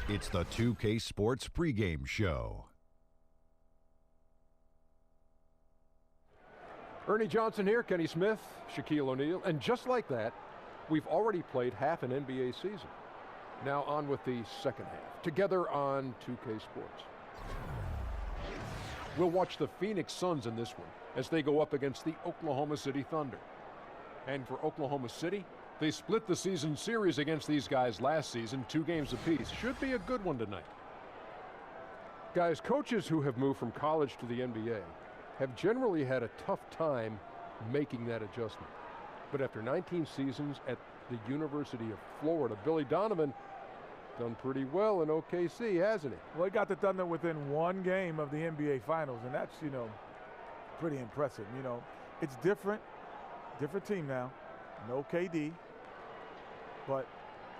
It's the 2K Sports pregame show. Ernie Johnson here, Kenny Smith, Shaquille O'Neal, and just like that, we've already played half an NBA season. Now on with the second half, together on 2K Sports. We'll watch the Phoenix Suns in this one as they go up against the Oklahoma City Thunder. And for Oklahoma City, they split the season series against these guys last season, 2 games apiece. Should be a good one tonight. Guys, coaches who have moved from college to the NBA have generally had a tough time making that adjustment. But after 19 seasons at the University of Florida, Billy Donovan done pretty well in OKC, hasn't he? Well, he got the Thunder within 1 game of the NBA Finals, and that's, pretty impressive. It's different team now, no KD, but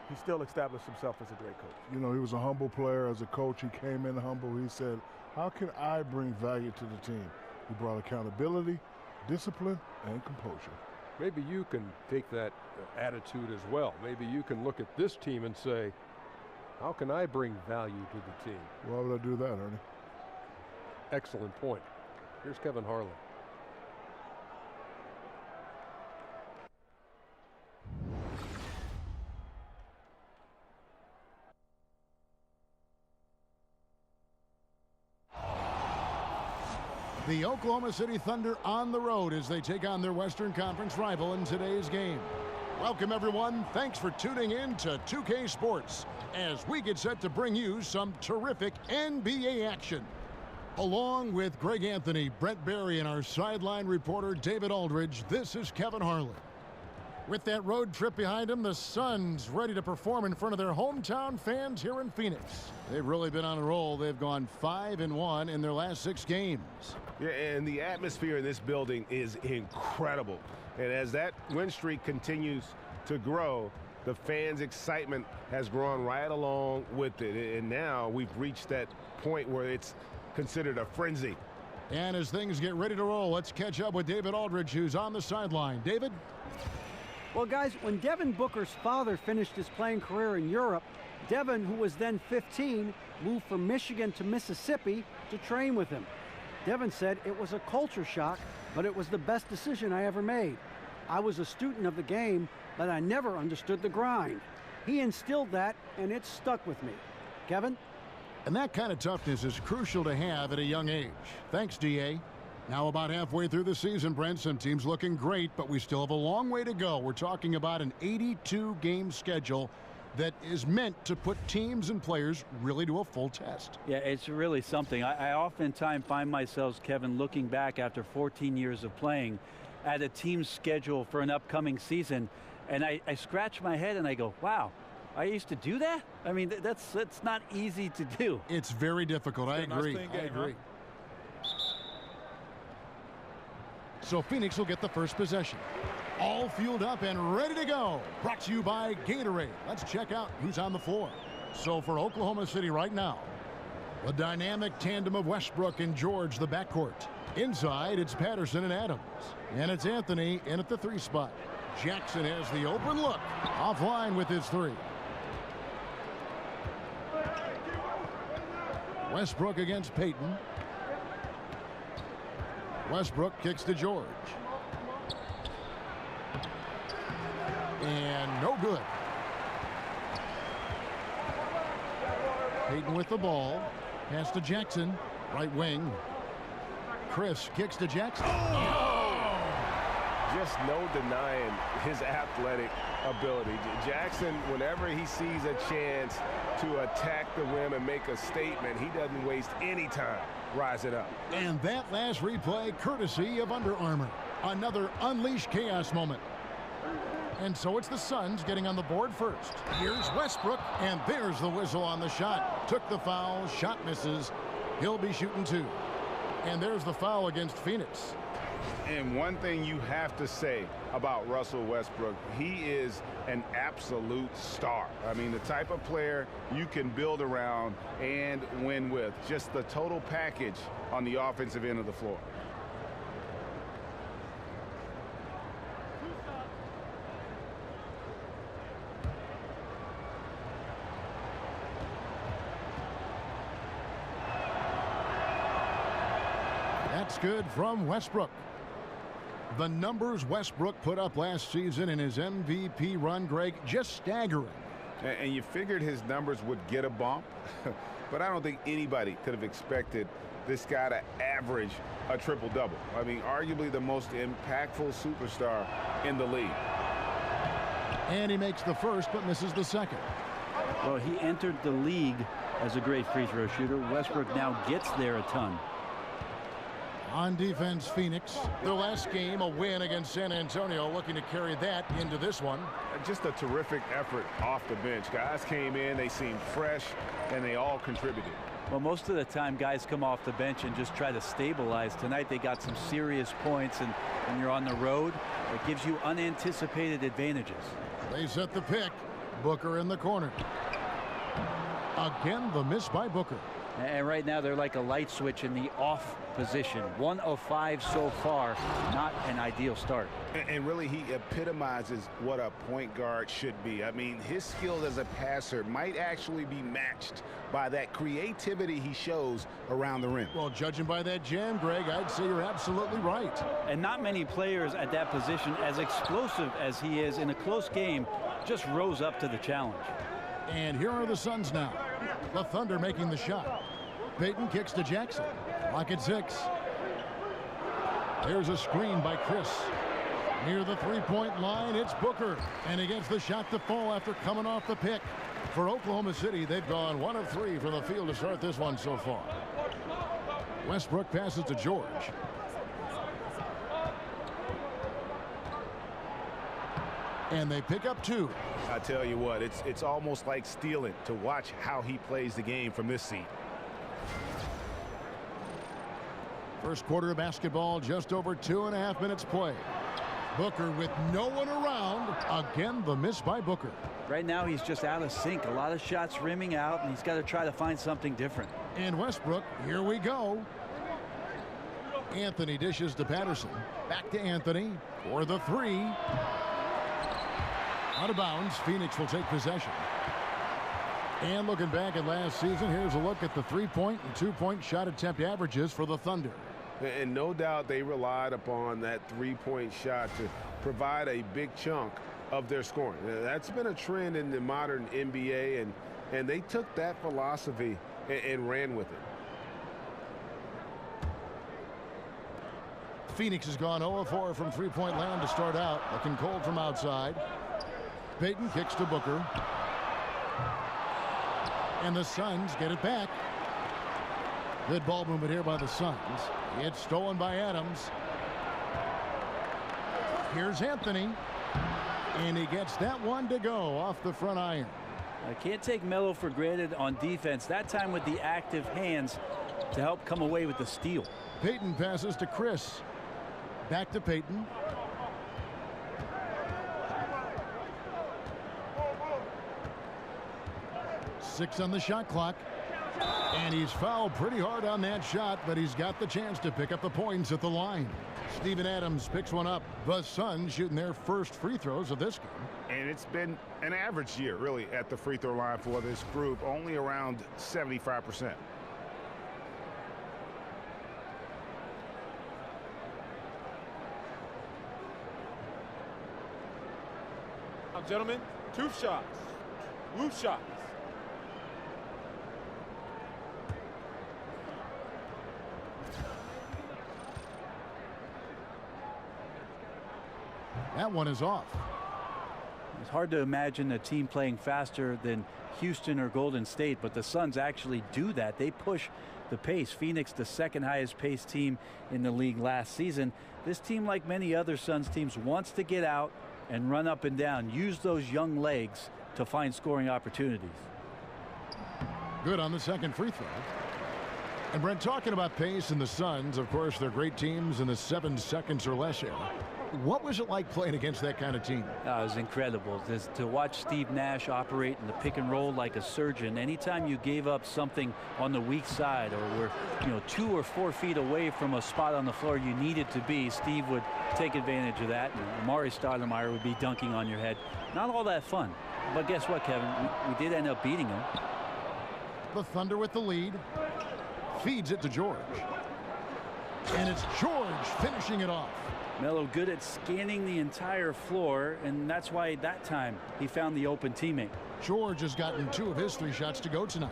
he still established himself as a great coach. He was a humble player. As a coach, he came in humble. He said, how can I bring value to the team? He brought accountability, discipline, and composure. Maybe you can take that attitude as well. Maybe you can look at this team and say, how can I bring value to the team? Why would I do that, Ernie? Excellent point. Here's Kevin Harlan. The Oklahoma City Thunder on the road as they take on their Western Conference rival in today's game. Welcome, everyone. Thanks for tuning in to 2K Sports as we get set to bring you some terrific NBA action. Along with Greg Anthony, Brett Barry, and our sideline reporter David Aldridge, this is Kevin Harlan. With that road trip behind them, the Suns ready to perform in front of their hometown fans here in Phoenix. They've really been on a roll. They've gone 5-1 in their last 6 games. Yeah, and the atmosphere in this building is incredible. And as that win streak continues to grow, the fans' excitement has grown right along with it. And now we've reached that point where it's considered a frenzy. And as things get ready to roll, let's catch up with David Aldridge, who's on the sideline. David? Well, guys, when Devin Booker's father finished his playing career in Europe, Devin, who was then 15, moved from Michigan to Mississippi to train with him. Devin said it was a culture shock, but it was the best decision I ever made. I was a student of the game, but I never understood the grind. He instilled that, and it stuck with me. Kevin? And that kind of toughness is crucial to have at a young age. Thanks, D.A. Now about halfway through the season, Brent, some teams looking great, but we still have a long way to go. We're talking about an 82-game schedule that is meant to put teams and players really to a full test. Yeah, it's really something. I oftentimes find myself, Kevin, looking back after 14 years of playing at a team's schedule for an upcoming season, and I scratch my head and I go, wow, I used to do that? I mean, that's not easy to do. It's very difficult. I agree. So Phoenix will get the first possession. All fueled up and ready to go. Brought to you by Gatorade. Let's check out who's on the floor. So for Oklahoma City right now, the dynamic tandem of Westbrook and George, the backcourt. Inside, it's Patterson and Adams. And it's Anthony in at the 3 spot. Jackson has the open look. Offline with his 3. Westbrook against Payton. Westbrook kicks to George. And no good. Payton with the ball. Pass to Jackson. Right wing. Chris kicks to Jackson. Just no denying his athletic ability. Jackson, whenever he sees a chance to attack the rim and make a statement, he doesn't waste any time rising up. And that last replay courtesy of Under Armour. Another unleashed chaos moment. And so it's the Suns getting on the board first. Here's Westbrook, and there's the whistle on the shot. Took the foul, shot misses. He'll be shooting 2. And there's the foul against Phoenix. And one thing you have to say about Russell Westbrook, he is an absolute star. I mean, the type of player you can build around and win with. Just the total package on the offensive end of the floor. That's good from Westbrook. The numbers Westbrook put up last season in his MVP run, Greg, just staggering. And you figured his numbers would get a bump, but I don't think anybody could have expected this guy to average a triple-double. I mean, arguably the most impactful superstar in the league. And he makes the first, but misses the second. Well, he entered the league as a great free throw shooter. Westbrook now gets there a ton. On defense, Phoenix. Their last game, a win against San Antonio, looking to carry that into this one. Just a terrific effort off the bench. Guys came in, they seemed fresh, and they all contributed. Well, most of the time, guys come off the bench and just try to stabilize. Tonight, they got some serious points, and when you're on the road, it gives you unanticipated advantages. They set the pick. Booker in the corner. Again, the miss by Booker. And right now, they're like a light switch in the off position. 1 of 5 so far. Not an ideal start. And really, he epitomizes what a point guard should be. I mean, his skills as a passer might actually be matched by that creativity he shows around the rim. Well, judging by that jam, Greg, I'd say you're absolutely right. And not many players at that position, as explosive as he is in a close game, just rose up to the challenge. And here are the Suns now. The Thunder making the shot. Payton kicks to Jackson. Clock at 6. There's a screen by Chris. Near the three-point line, it's Booker. And he gets the shot to fall after coming off the pick. For Oklahoma City, they've gone 1 of 3 from the field to start this one so far. Westbrook passes to George. And they pick up 2. I tell you what, it's almost like stealing to watch how he plays the game from this seat. First quarter of basketball, just over 2.5 minutes play. Booker with no one around. Again, the miss by Booker. Right now, he's just out of sync. A lot of shots rimming out, and he's got to try to find something different. And Westbrook, here we go. Anthony dishes to Patterson. Back to Anthony for the 3. Out of bounds. Phoenix will take possession. And looking back at last season, here's a look at the 3-point and 2-point shot attempt averages for the Thunder. And no doubt they relied upon that 3-point shot to provide a big chunk of their scoring. That's been a trend in the modern NBA, and they took that philosophy and ran with it. Phoenix has gone 0 of 4 from 3-point land to start out. Looking cold from outside. Payton kicks to Booker. And the Suns get it back. Good ball movement here by the Suns. It's stolen by Adams. Here's Anthony. And he gets that one to go off the front iron. I can't take Melo for granted on defense. That time with the active hands to help come away with the steal. Payton passes to Chris. Back to Payton. Six on the shot clock. And he's fouled pretty hard on that shot, but he's got the chance to pick up the points at the line. Steven Adams picks one up. The Suns shooting their first free throws of this game. And it's been an average year, really, at the free throw line for this group, only around 75%. Now, gentlemen, 2 shots. Loose shots. That one is off. It's hard to imagine a team playing faster than Houston or Golden State, but the Suns actually do that. They push the pace. Phoenix, the second highest paced team in the league last season. This team, like many other Suns teams, wants to get out and run up and down. Use those young legs to find scoring opportunities. Good on the second free throw. And Brent, talking about pace and the Suns, of course, they're great teams in the 7 seconds or less era. What was it like playing against that kind of team? It was incredible to watch Steve Nash operate in the pick and roll like a surgeon. Anytime you gave up something on the weak side or were 2 or 4 feet away from a spot on the floor you needed to be, Steve would take advantage of that, and Amari Stoudemire would be dunking on your head. Not all that fun. But guess what, Kevin? We did end up beating him. The Thunder with the lead. Feeds it to George. And it's George finishing it off. Melo good at scanning the entire floor, and that's why that time he found the open teammate. George has gotten 2 of his 3 shots to go tonight.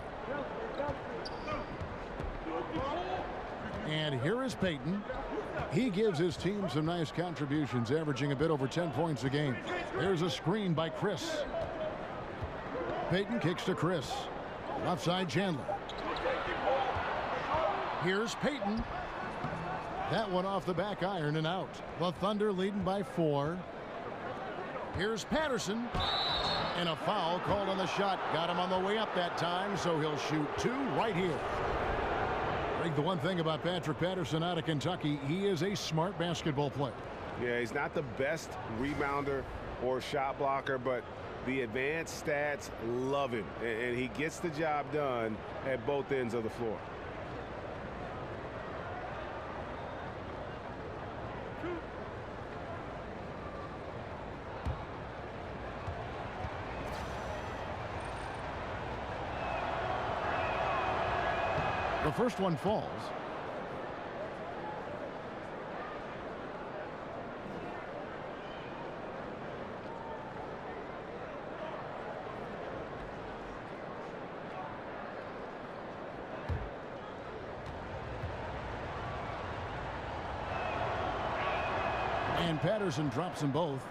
And here is Payton. He gives his team some nice contributions, averaging a bit over 10 points a game. There's a screen by Chris. Payton kicks to Chris. Left side Chandler. Here's Payton. That one off the back iron and out. The Thunder leading by 4. Here's Patterson. And a foul called on the shot. Got him on the way up that time, so he'll shoot 2 right here. I think the one thing about Patrick Patterson out of Kentucky, he is a smart basketball player. Yeah, he's not the best rebounder or shot blocker, but the advanced stats love him, and he gets the job done at both ends of the floor. The first one falls. And Patterson drops them both.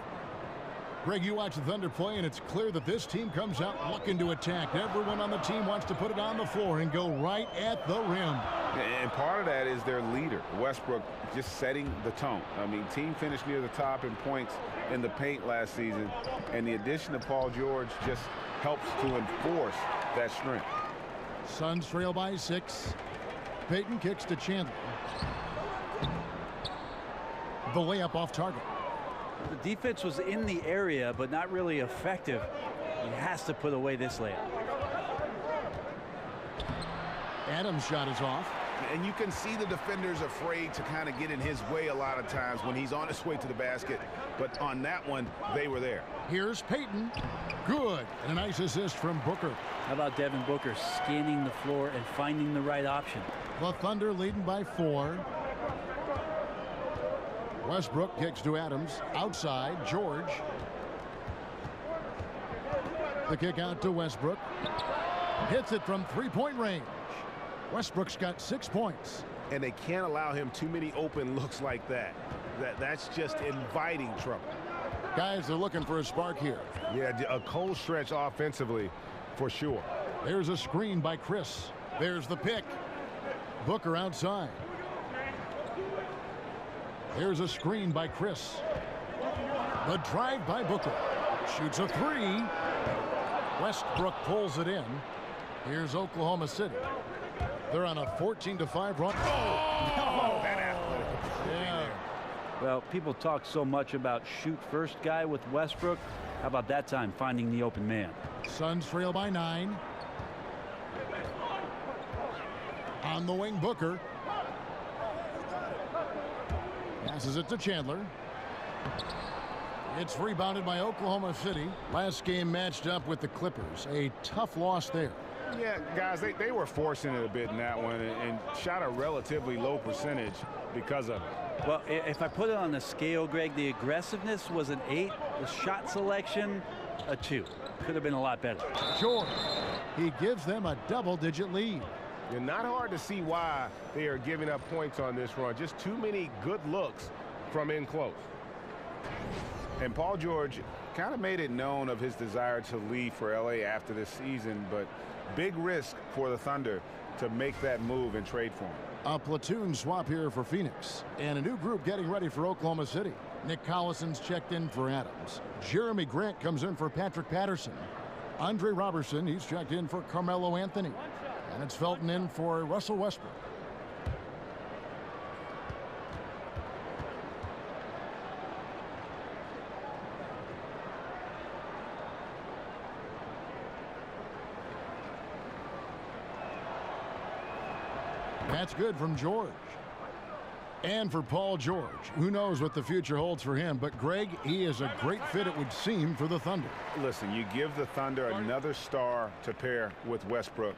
Greg, you watch the Thunder play, and it's clear that this team comes out looking to attack. Everyone on the team wants to put it on the floor and go right at the rim. And part of that is their leader, Westbrook, just setting the tone. I mean, team finished near the top in points in the paint last season, and the addition of Paul George just helps to enforce that strength. Suns trail by 6. Payton kicks to Chandler. The layup off target. The defense was in the area, but not really effective. He has to put away this layup. Adams' shot is off. And you can see the defenders afraid to kind of get in his way a lot of times when he's on his way to the basket. But on that one, they were there. Here's Payton. Good. And a nice assist from Booker. How about Devin Booker scanning the floor and finding the right option? The Thunder leading by 4. Westbrook kicks to Adams. Outside, George. The kick out to Westbrook. Hits it from 3-point range. Westbrook's got 6 points. And they can't allow him too many open looks like that. That's just inviting trouble. Guys are looking for a spark here. Yeah, a cold stretch offensively for sure. There's a screen by Chris. There's the pick. Booker outside. There's a screen by Chris. The drive by Booker. Shoots a 3. Westbrook pulls it in. Here's Oklahoma City. They're on a 14-5 run. Oh! Yeah. Well, people talk so much about shoot first guy with Westbrook. How about that time finding the open man? Suns trail by 9. On the wing, Booker. Passes it to Chandler. It's rebounded by Oklahoma City. Last game matched up with the Clippers. A tough loss there. Yeah, guys, they were forcing it a bit in that one and shot a relatively low percentage because of it. Well, if I put it on the scale, Greg, the aggressiveness was an 8. The shot selection, a 2. Could have been a lot better. George, he gives them a double-digit lead. And not hard to see why they are giving up points on this run. Just too many good looks from in close. And Paul George kind of made it known of his desire to leave for LA after this season, but big risk for the Thunder to make that move and trade for him. A platoon swap here for Phoenix, and a new group getting ready for Oklahoma City. Nick Collison's checked in for Adams. Jeremy Grant comes in for Patrick Patterson. Andre Robertson, he's checked in for Carmelo Anthony. And it's Felton in for Russell Westbrook. That's good from George. And for Paul George, who knows what the future holds for him. But, Greg, he is a great fit, it would seem, for the Thunder. Listen, you give the Thunder another star to pair with Westbrook,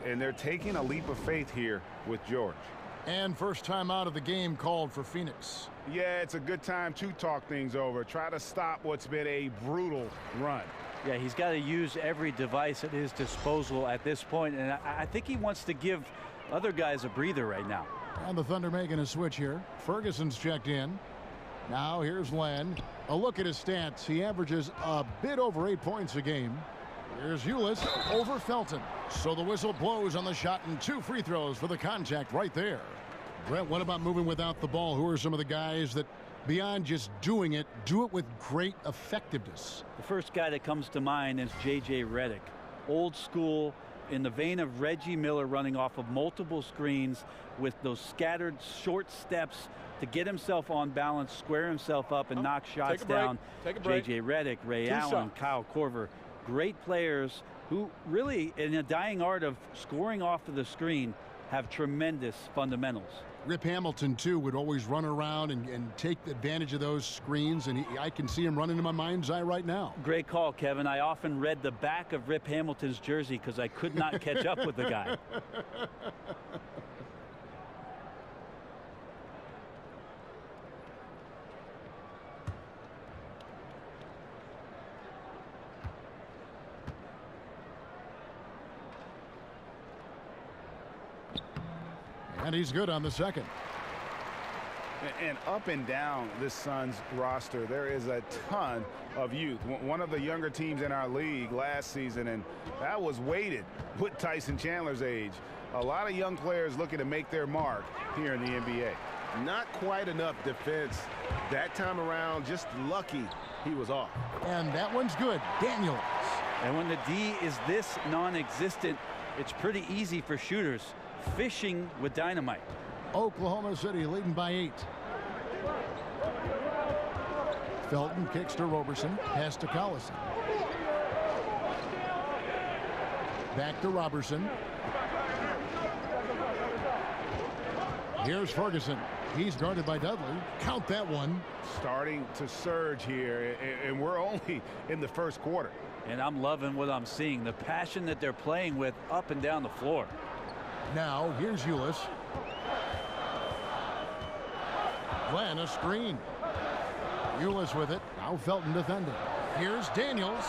and they're taking a leap of faith here with George. And first time out of the game called for Phoenix. Yeah, it's a good time to talk things over. Try to stop what's been a brutal run. Yeah, he's got to use every device at his disposal at this point, and I think he wants to give other guys a breather right now. And the Thunder making a switch here. Ferguson's checked in. Now here's Len. A look at his stats. He averages a bit over 8 points a game. Here's Ulis over Felton. So the whistle blows on the shot and 2 free throws for the contact right there. Brett, what about moving without the ball? Who are some of the guys that, beyond just doing it, do it with great effectiveness? The first guy that comes to mind is J.J. Redick. Old school, in the vein of Reggie Miller, running off of multiple screens with those scattered short steps to get himself on balance, square himself up, and knock shots down. J.J. Redick, Ray Allen, Kyle Korver. Great players who really, in a dying art of scoring off of the screen, have tremendous fundamentals. Rip Hamilton, too, would always run around and take advantage of those screens, and I can see him running in my mind's eye right now. Great call, Kevin. I often read the back of Rip Hamilton's jersey because I could not catch up with the guy. And he's good on the second. And up and down this Suns roster, there is a ton of youth. One of the younger teams in our league last season, and that was weighted with Tyson Chandler's age. A lot of young players looking to make their mark here in the NBA. Not quite enough defense that time around. Just lucky he was off. And that one's good. Daniels. And when the D is this non-existent, it's pretty easy for shooters. Fishing with dynamite. Oklahoma City leading by 8. Felton kicks to Roberson. Pass to Collison. Back to Robertson. Here's Ferguson. He's guarded by Dudley. Count that one. Starting to surge here, and we're only in the first quarter. And I'm loving what I'm seeing. The passion that they're playing with up and down the floor. Now, here's Ulis. Glenn, a screen. Ulis with it. Now Felton defending. Here's Daniels.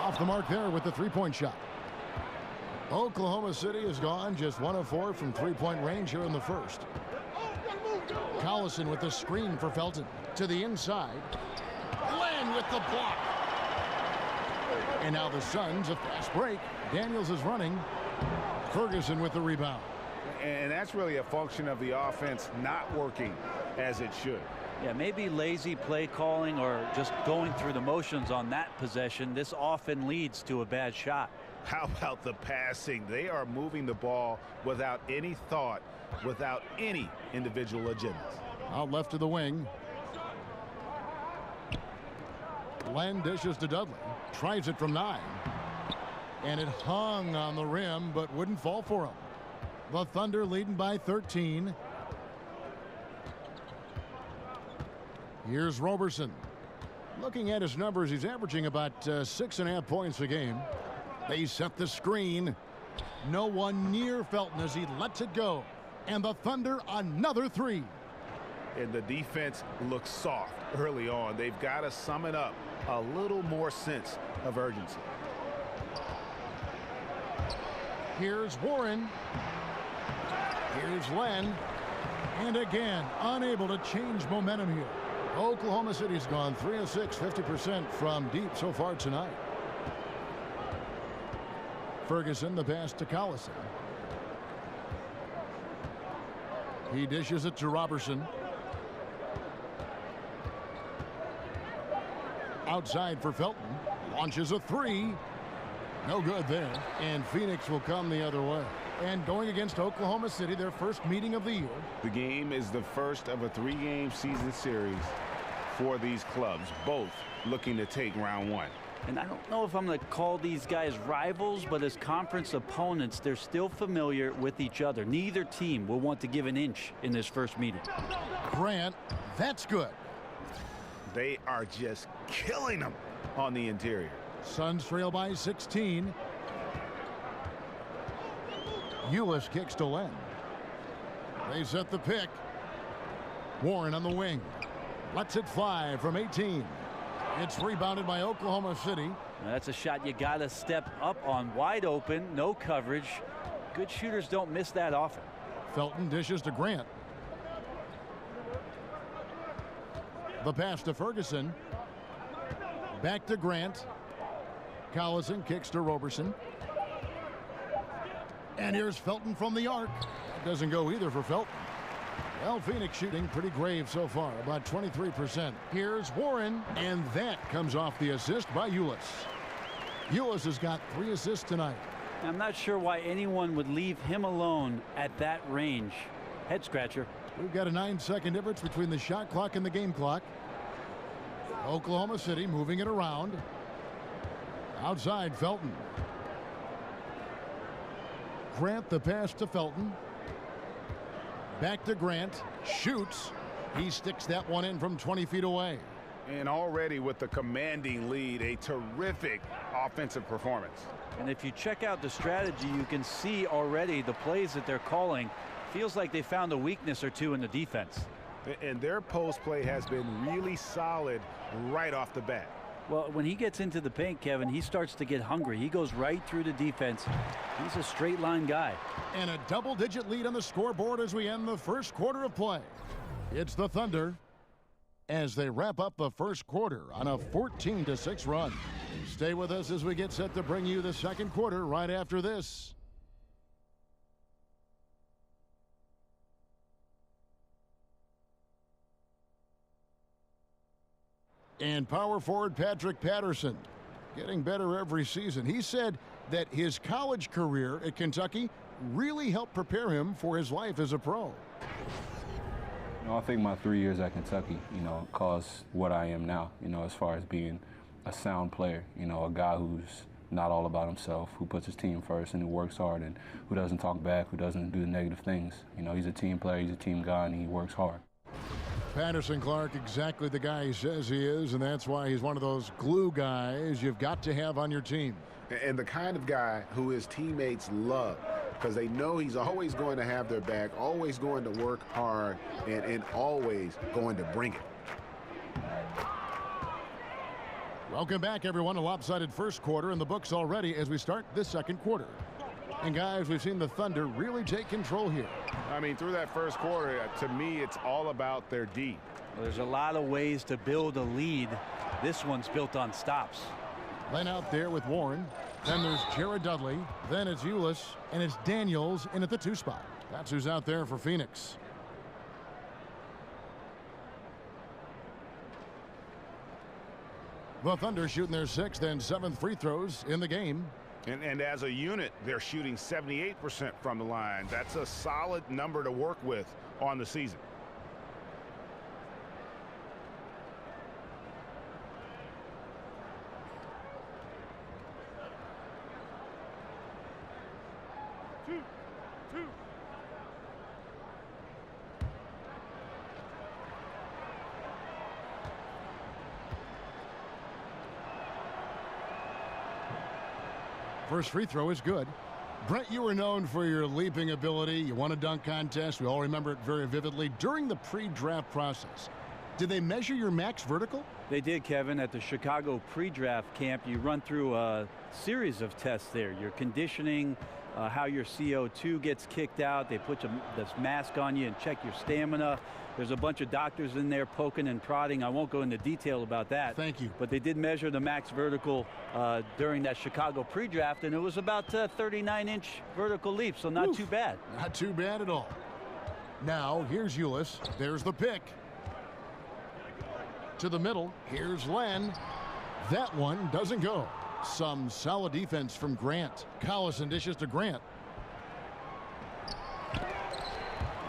Off the mark there with the three-point shot. Oklahoma City has gone just 1 of 4 from three-point range here in the first. Collison with the screen for Felton. To the inside. Glenn with the block. And now the Suns, a fast break. Daniels is running. Ferguson with the rebound. And that's really a function of the offense not working as it should. Yeah, maybe lazy play calling or just going through the motions on that possession. This often leads to a bad shot. How about the passing? They are moving the ball without any thought, without any individual agendas. Out left to the wing. Len dishes to Dudley. Tries it from 9. And it hung on the rim, but wouldn't fall for him. The Thunder leading by 13. Here's Roberson. Looking at his numbers, he's averaging about 6.5 points a game. They set the screen. No one near Felton as he lets it go. And the Thunder another 3. And the defense looks soft early on. They've got to sum it up. A little more sense of urgency. Here's Warren. Here's Len. And again, unable to change momentum here. Oklahoma City's gone 3 of 6, 50% from deep so far tonight. Ferguson, the pass to Collison. He dishes it to Robertson. Outside for Felton. Launches a 3. No good there. And Phoenix will come the other way. And going against Oklahoma City, their first meeting of the year. The game is the first of a 3-game season series for these clubs, both looking to take round 1. And I don't know if I'm going to call these guys rivals, but as conference opponents, they're still familiar with each other. Neither team will want to give an inch in this first meeting. Grant, that's good. They are just killing them on the interior. Suns trail by 16. Ulis kicks to Len. They set the pick. Warren on the wing. Lets it fly from 18. It's rebounded by Oklahoma City. That's a shot you got to step up on. Wide open, no coverage. Good shooters don't miss that often. Felton dishes to Grant. The pass to Ferguson. Back to Grant. Collison kicks to Roberson. And here's Felton from the arc. That doesn't go either for Felton. Well, Phoenix shooting pretty grave so far, about 23%. Here's Warren, and that comes off the assist by Ulis. Ulis has got 3 assists tonight. I'm not sure why anyone would leave him alone at that range. Head scratcher. We've got a 9-second difference between the shot clock and the game clock. Oklahoma City moving it around. Outside, Felton. Grant the pass to Felton. Back to Grant. Shoots. He sticks that one in from 20 feet away. And already with the commanding lead, a terrific offensive performance. And if you check out the strategy, you can see already the plays that they're calling. Feels like they found a weakness or two in the defense. And their post play has been really solid right off the bat. Well, when he gets into the paint, Kevin, he starts to get hungry. He goes right through the defense. He's a straight line guy. And a double-digit lead on the scoreboard as we end the first quarter of play. It's the Thunder as they wrap up the first quarter on a 14-6 run. Stay with us as we get set to bring you the second quarter right after this. And power forward Patrick Patterson getting better every season. He said that his college career at Kentucky really helped prepare him for his life as a pro. I think my 3 years at Kentucky, caused what I am now, as far as being a sound player, a guy who's not all about himself, who puts his team first and who works hard and who doesn't talk back, who doesn't do the negative things. He's a team player, he's a team guy, and he works hard. Patterson Clark, exactly the guy he says he is, and that's why he's one of those glue guys you've got to have on your team. And the kind of guy who his teammates love, because they know he's always going to have their back, always going to work hard, and always going to bring it. Welcome back, everyone. A lopsided first quarter in the books already as we start this second quarter. And guys, we've seen the Thunder really take control here. I mean, through that first quarter, to me, it's all about their D. Well, there's a lot of ways to build a lead. This one's built on stops. Len out there with Warren. Then there's Jared Dudley. Then it's Ulis. And it's Daniels in at the 2 spot. That's who's out there for Phoenix. The Thunder shooting their 6th and 7th free throws in the game. And as a unit, they're shooting 78% from the line. That's a solid number to work with on the season. First free throw is good. Brent, you were known for your leaping ability. You won a dunk contest. We all remember it very vividly. During the pre-draft process, did they measure your max vertical? They did, Kevin. At the Chicago pre-draft camp, you run through a series of tests there. Your conditioning, how your CO2 gets kicked out. They put this mask on you and check your stamina. There's a bunch of doctors in there poking and prodding. I won't go into detail about that. Thank you. But they did measure the max vertical during that Chicago pre-draft, and it was about 39-inch vertical leap, so not too bad. Not too bad at all. Now, here's Ulis. There's the pick. To the middle. Here's Len. That one doesn't go. Some solid defense from Grant. Collison dishes to Grant.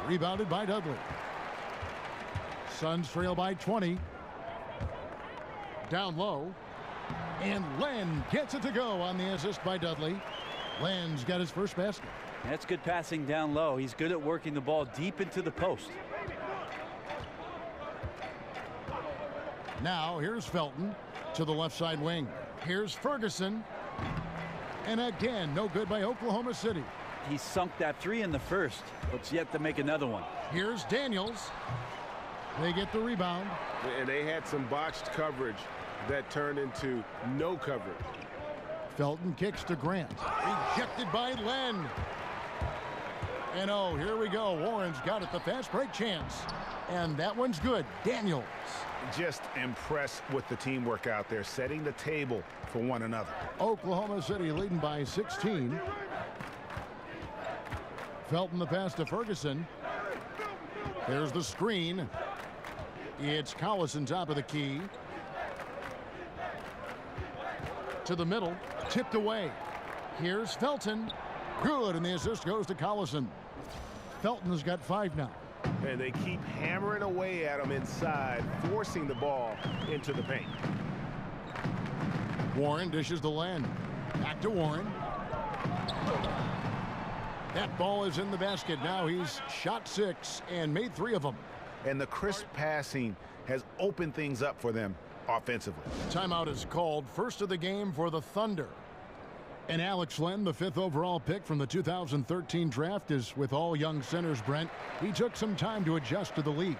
Rebounded by Dudley. Suns trail by 20. Down low. And Len gets it to go on the assist by Dudley. Len's got his first basket. That's good passing down low. He's good at working the ball deep into the post. Now here's Felton to the left side wing. Here's Ferguson. And again, no good by Oklahoma City. he sunk that three in the first, but's yet to make another one. Here's Daniels. They get the rebound. And they had some botched coverage that turned into no coverage. Felton kicks to Grant. Rejected by Len. And oh, here we go. Warren's got it, the fast break chance. And that one's good. Daniels. Just impressed with the teamwork out there, setting the table for one another. Oklahoma City leading by 16. Felton the pass to Ferguson. There's the screen. It's Collison top of the key. To the middle, tipped away. Here's Felton. Good, and the assist goes to Collison. Felton's got 5 now. And they keep hammering away at him inside, forcing the ball into the paint. Warren dishes to Len. Back to Warren. That ball is in the basket. Now he's shot 6 and made 3 of them. And the crisp passing has opened things up for them offensively. Timeout is called. First of the game for the Thunder. And Alex Len, the 5th overall pick from the 2013 draft, is with all young centers, Brent. He took some time to adjust to the league.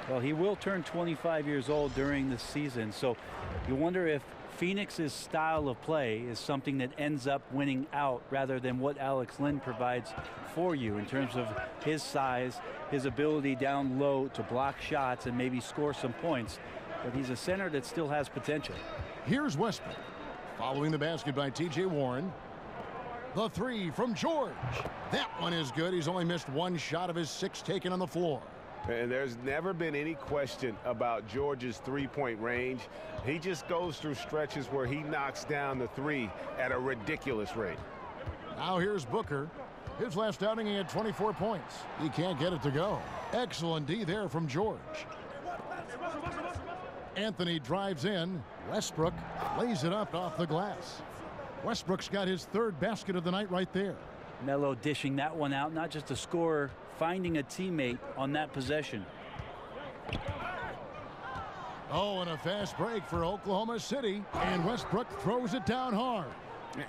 Well, he will turn 25 years old during the season, so you wonder if Phoenix's style of play is something that ends up winning out rather than what Alex Len provides for you in terms of his size, his ability down low to block shots and maybe score some points. But he's a center that still has potential. Here's Westbrook. Following the basket by T.J. Warren. The 3 from George. That one is good. He's only missed 1 shot of his 6 taken on the floor. And there's never been any question about George's three-point range. He just goes through stretches where he knocks down the 3 at a ridiculous rate. Now here's Booker. His last outing, he had 24 points. He can't get it to go. Excellent D there from George. Anthony drives in. Westbrook lays it up off the glass. Westbrook's got his 3rd basket of the night right there. Melo dishing that one out, not just a scorer, finding a teammate on that possession. Oh, and a fast break for Oklahoma City. And Westbrook throws it down hard.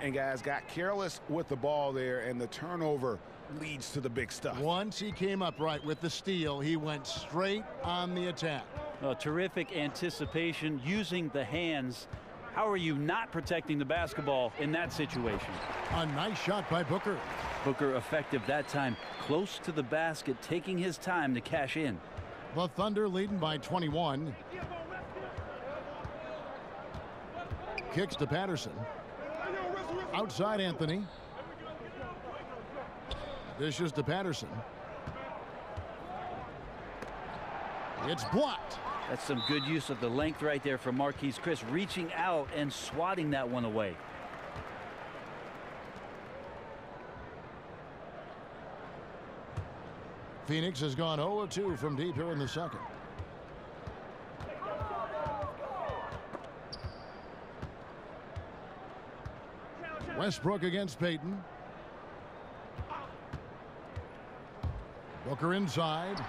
And guys got careless with the ball there, and the turnover leads to the big stuff. Once he came up right with the steal, he went straight on the attack. Oh, terrific anticipation using the hands. How are you not protecting the basketball in that situation? A nice shot by Booker. Booker effective that time, close to the basket, taking his time to cash in. The Thunder leading by 21. Kicks to Patterson. Outside Anthony. Dishes to Patterson. It's blocked. That's some good use of the length right there from Marquise Chris, reaching out and swatting that one away. Phoenix has gone 0-2 from deep here in the second. Westbrook against Payton. Booker inside.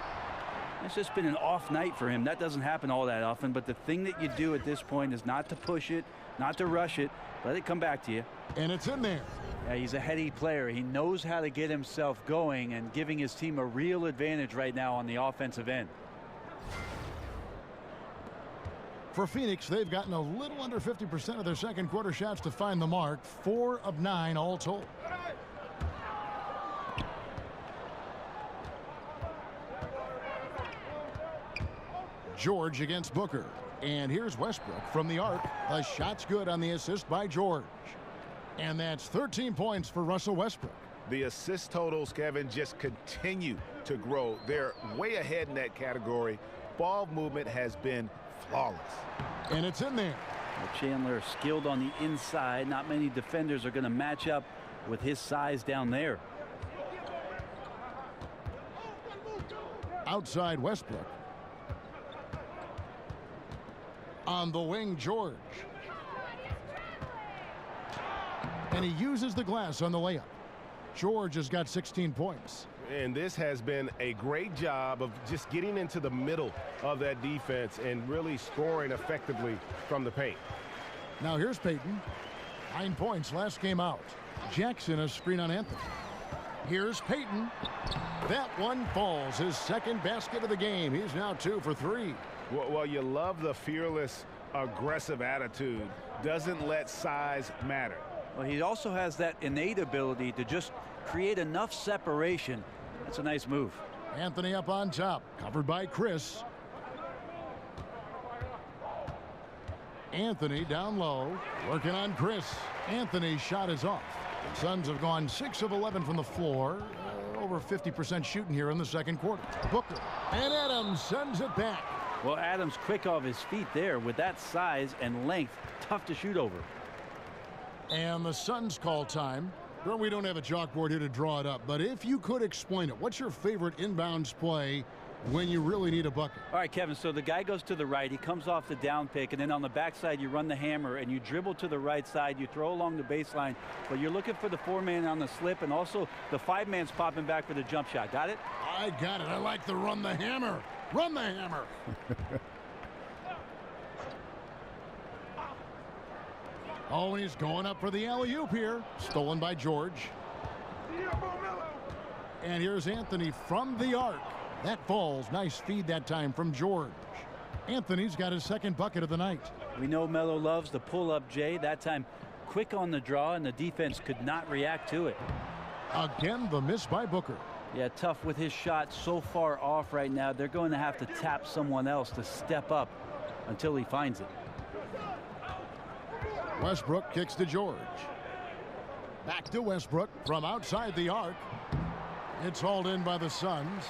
It's just been an off night for him. That doesn't happen all that often, but the thing that you do at this point is not to push it, not to rush it, let it come back to you. And it's in there. Yeah, he's a heady player. He knows how to get himself going and giving his team a real advantage right now on the offensive end. For Phoenix, they've gotten a little under 50% of their second quarter shots to find the mark. 4 of 9 all told. George against Booker. And here's Westbrook from the arc. The shot's good on the assist by George. And that's 13 points for Russell Westbrook. The assist totals, Kevin, just continue to grow. They're way ahead in that category. Ball movement has been flawless. And it's in there. Chandler skilled on the inside. Not many defenders are going to match up with his size down there. Outside Westbrook. On the wing, George. And he uses the glass on the layup. George has got 16 points. And this has been a great job of just getting into the middle of that defense and really scoring effectively from the paint. Now here's Payton. 9 points last game out. Jackson a screen on Anthony. Here's Payton. That one falls. His second basket of the game. He's now 2 for 3. Well, you love the fearless, aggressive attitude. Doesn't let size matter. Well, he also has that innate ability to just create enough separation. That's a nice move. Anthony up on top, covered by Chris. Anthony down low, working on Chris. Anthony's shot is off. The Suns have gone 6 of 11 from the floor. Over 50% shooting here in the second quarter. Booker and Adams sends it back. Well, Adams quick off his feet there. With that size and length, tough to shoot over. And the Suns call time. Well, we don't have a chalkboard here to draw it up, but if you could explain it, what's your favorite inbounds play when you really need a bucket? All right, Kevin, so the guy goes to the right, he comes off the down pick, and then on the backside you run the hammer and you dribble to the right side, you throw along the baseline, but you're looking for the 4-man on the slip, and also the 5-man's popping back for the jump shot. Got it? I got it. I like the run the hammer. Run the hammer. Oh, and he's going up for the alley-oop here. Stolen by George. And here's Anthony from the arc. That falls. Nice feed that time from George. Anthony's got his second bucket of the night. We know Melo loves the pull-up, Jay. That time quick on the draw, and the defense could not react to it. Again, the miss by Booker. Yeah, tough with his shot so far off right now. They're going to have to tap someone else to step up until he finds it. Westbrook kicks to George. Back to Westbrook from outside the arc. It's hauled in by the Suns.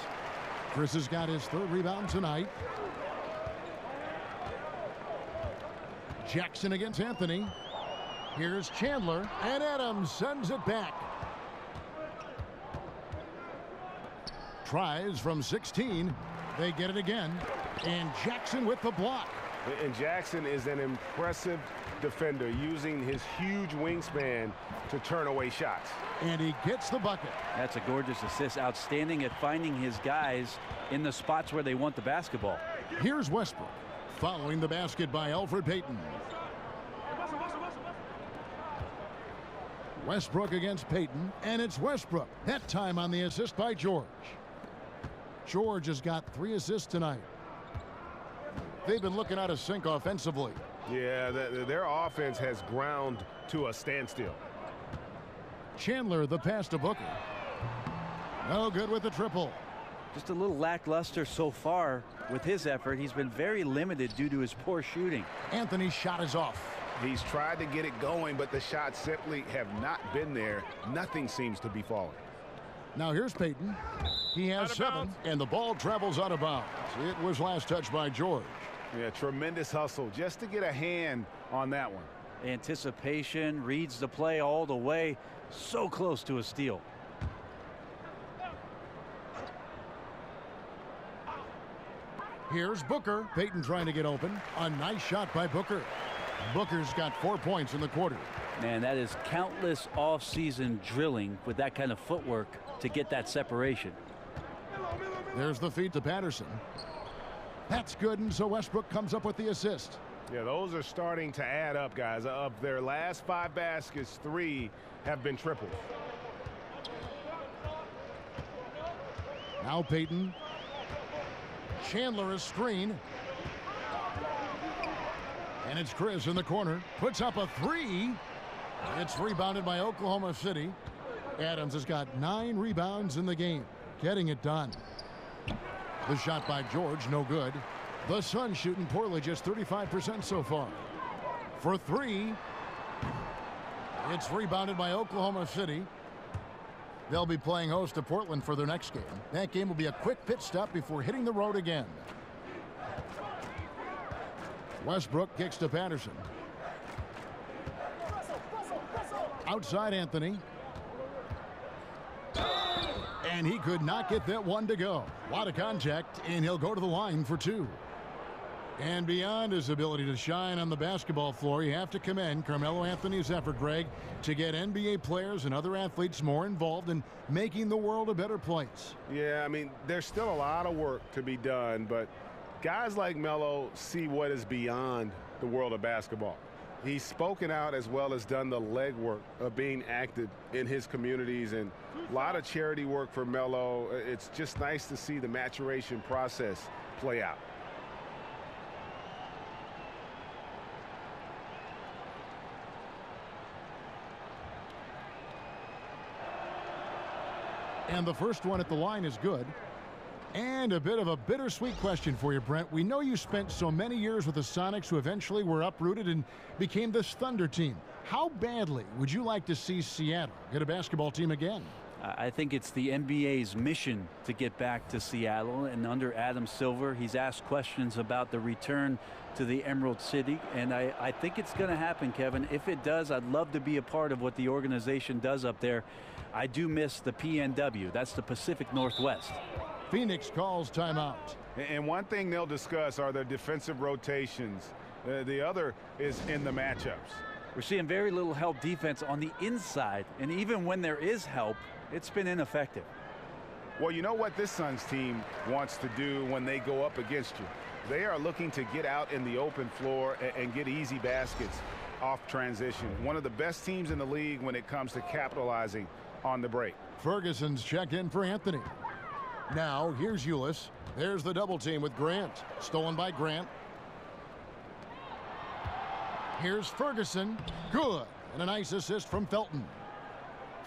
Chris has got his 3rd rebound tonight. Jackson against Anthony. Here's Chandler, and Adams sends it back. Tries from 16. They get it again. And Jackson with the block. And Jackson is an impressive defender, using his huge wingspan to turn away shots. And he gets the bucket. That's a gorgeous assist. Outstanding at finding his guys in the spots where they want the basketball. Here's Westbrook following the basket by Elfrid Payton. Westbrook against Payton, and it's Westbrook. That time on the assist by George. George has got 3 assists tonight. They've been looking out of sync offensively. Yeah, their offense has ground to a standstill. Chandler, the pass to Booker. No good with the triple. Just a little lackluster so far with his effort. He's been very limited due to his poor shooting. Anthony's shot is off. He's tried to get it going, but the shots simply have not been there. Nothing seems to be falling. Now here's Payton. He has 7, and the ball travels out of bounds. It was last touched by George. Yeah, tremendous hustle just to get a hand on that one. Anticipation, reads the play all the way. So close to a steal. Here's Booker. Payton trying to get open. A nice shot by Booker. Booker's got 4 points in the quarter. Man, that is countless off-season drilling with that kind of footwork to get that separation. There's the feed to Patterson. That's good, and so Westbrook comes up with the assist. Yeah, those are starting to add up, guys. Of their last 5 baskets, 3 have been triples. Now Payton. Chandler is screen. And it's Chris in the corner. Puts up a 3. It's rebounded by Oklahoma City. Adams has got 9 rebounds in the game. Getting it done. The shot by George, no good. The Suns shooting poorly, just 35% so far. For 3. It's rebounded by Oklahoma City. They'll be playing host to Portland for their next game. That game will be a quick pit stop before hitting the road again. Westbrook kicks to Patterson. Outside Anthony. And he could not get that one to go. A lot of contact, and he'll go to the line for 2. And beyond his ability to shine on the basketball floor, you have to commend Carmelo Anthony's effort, Greg, to get NBA players and other athletes more involved in making the world a better place. Yeah, I mean, there's still a lot of work to be done, but guys like Melo see what is beyond the world of basketball. He's spoken out as well as done the legwork of being active in his communities, and a lot of charity work for Melo. It's just nice to see the maturation process play out. And the first one at the line is good. And a bit of a bittersweet question for you, Brent. We know you spent so many years with the Sonics, who eventually were uprooted and became this Thunder team. How badly would you like to see Seattle get a basketball team again? I think it's the NBA's mission to get back to Seattle, and under Adam Silver, he's asked questions about the return to the Emerald City, and I think it's going to happen, Kevin. If it does, I'd love to be a part of what the organization does up there. I do miss the PNW. That's the Pacific Northwest. Phoenix calls timeout. And one thing they'll discuss are their defensive rotations. The other is in the matchups. We're seeing very little help defense on the inside, and even when there is help, it's been ineffective. Well, you know what this Suns team wants to do when they go up against you? They are looking to get out in the open floor and get easy baskets off transition. One of the best teams in the league when it comes to capitalizing on the break. Ferguson's checked in for Anthony. Now, here's Ulis. There's the double team with Grant. Stolen by Grant. Here's Ferguson. Good. And a nice assist from Felton.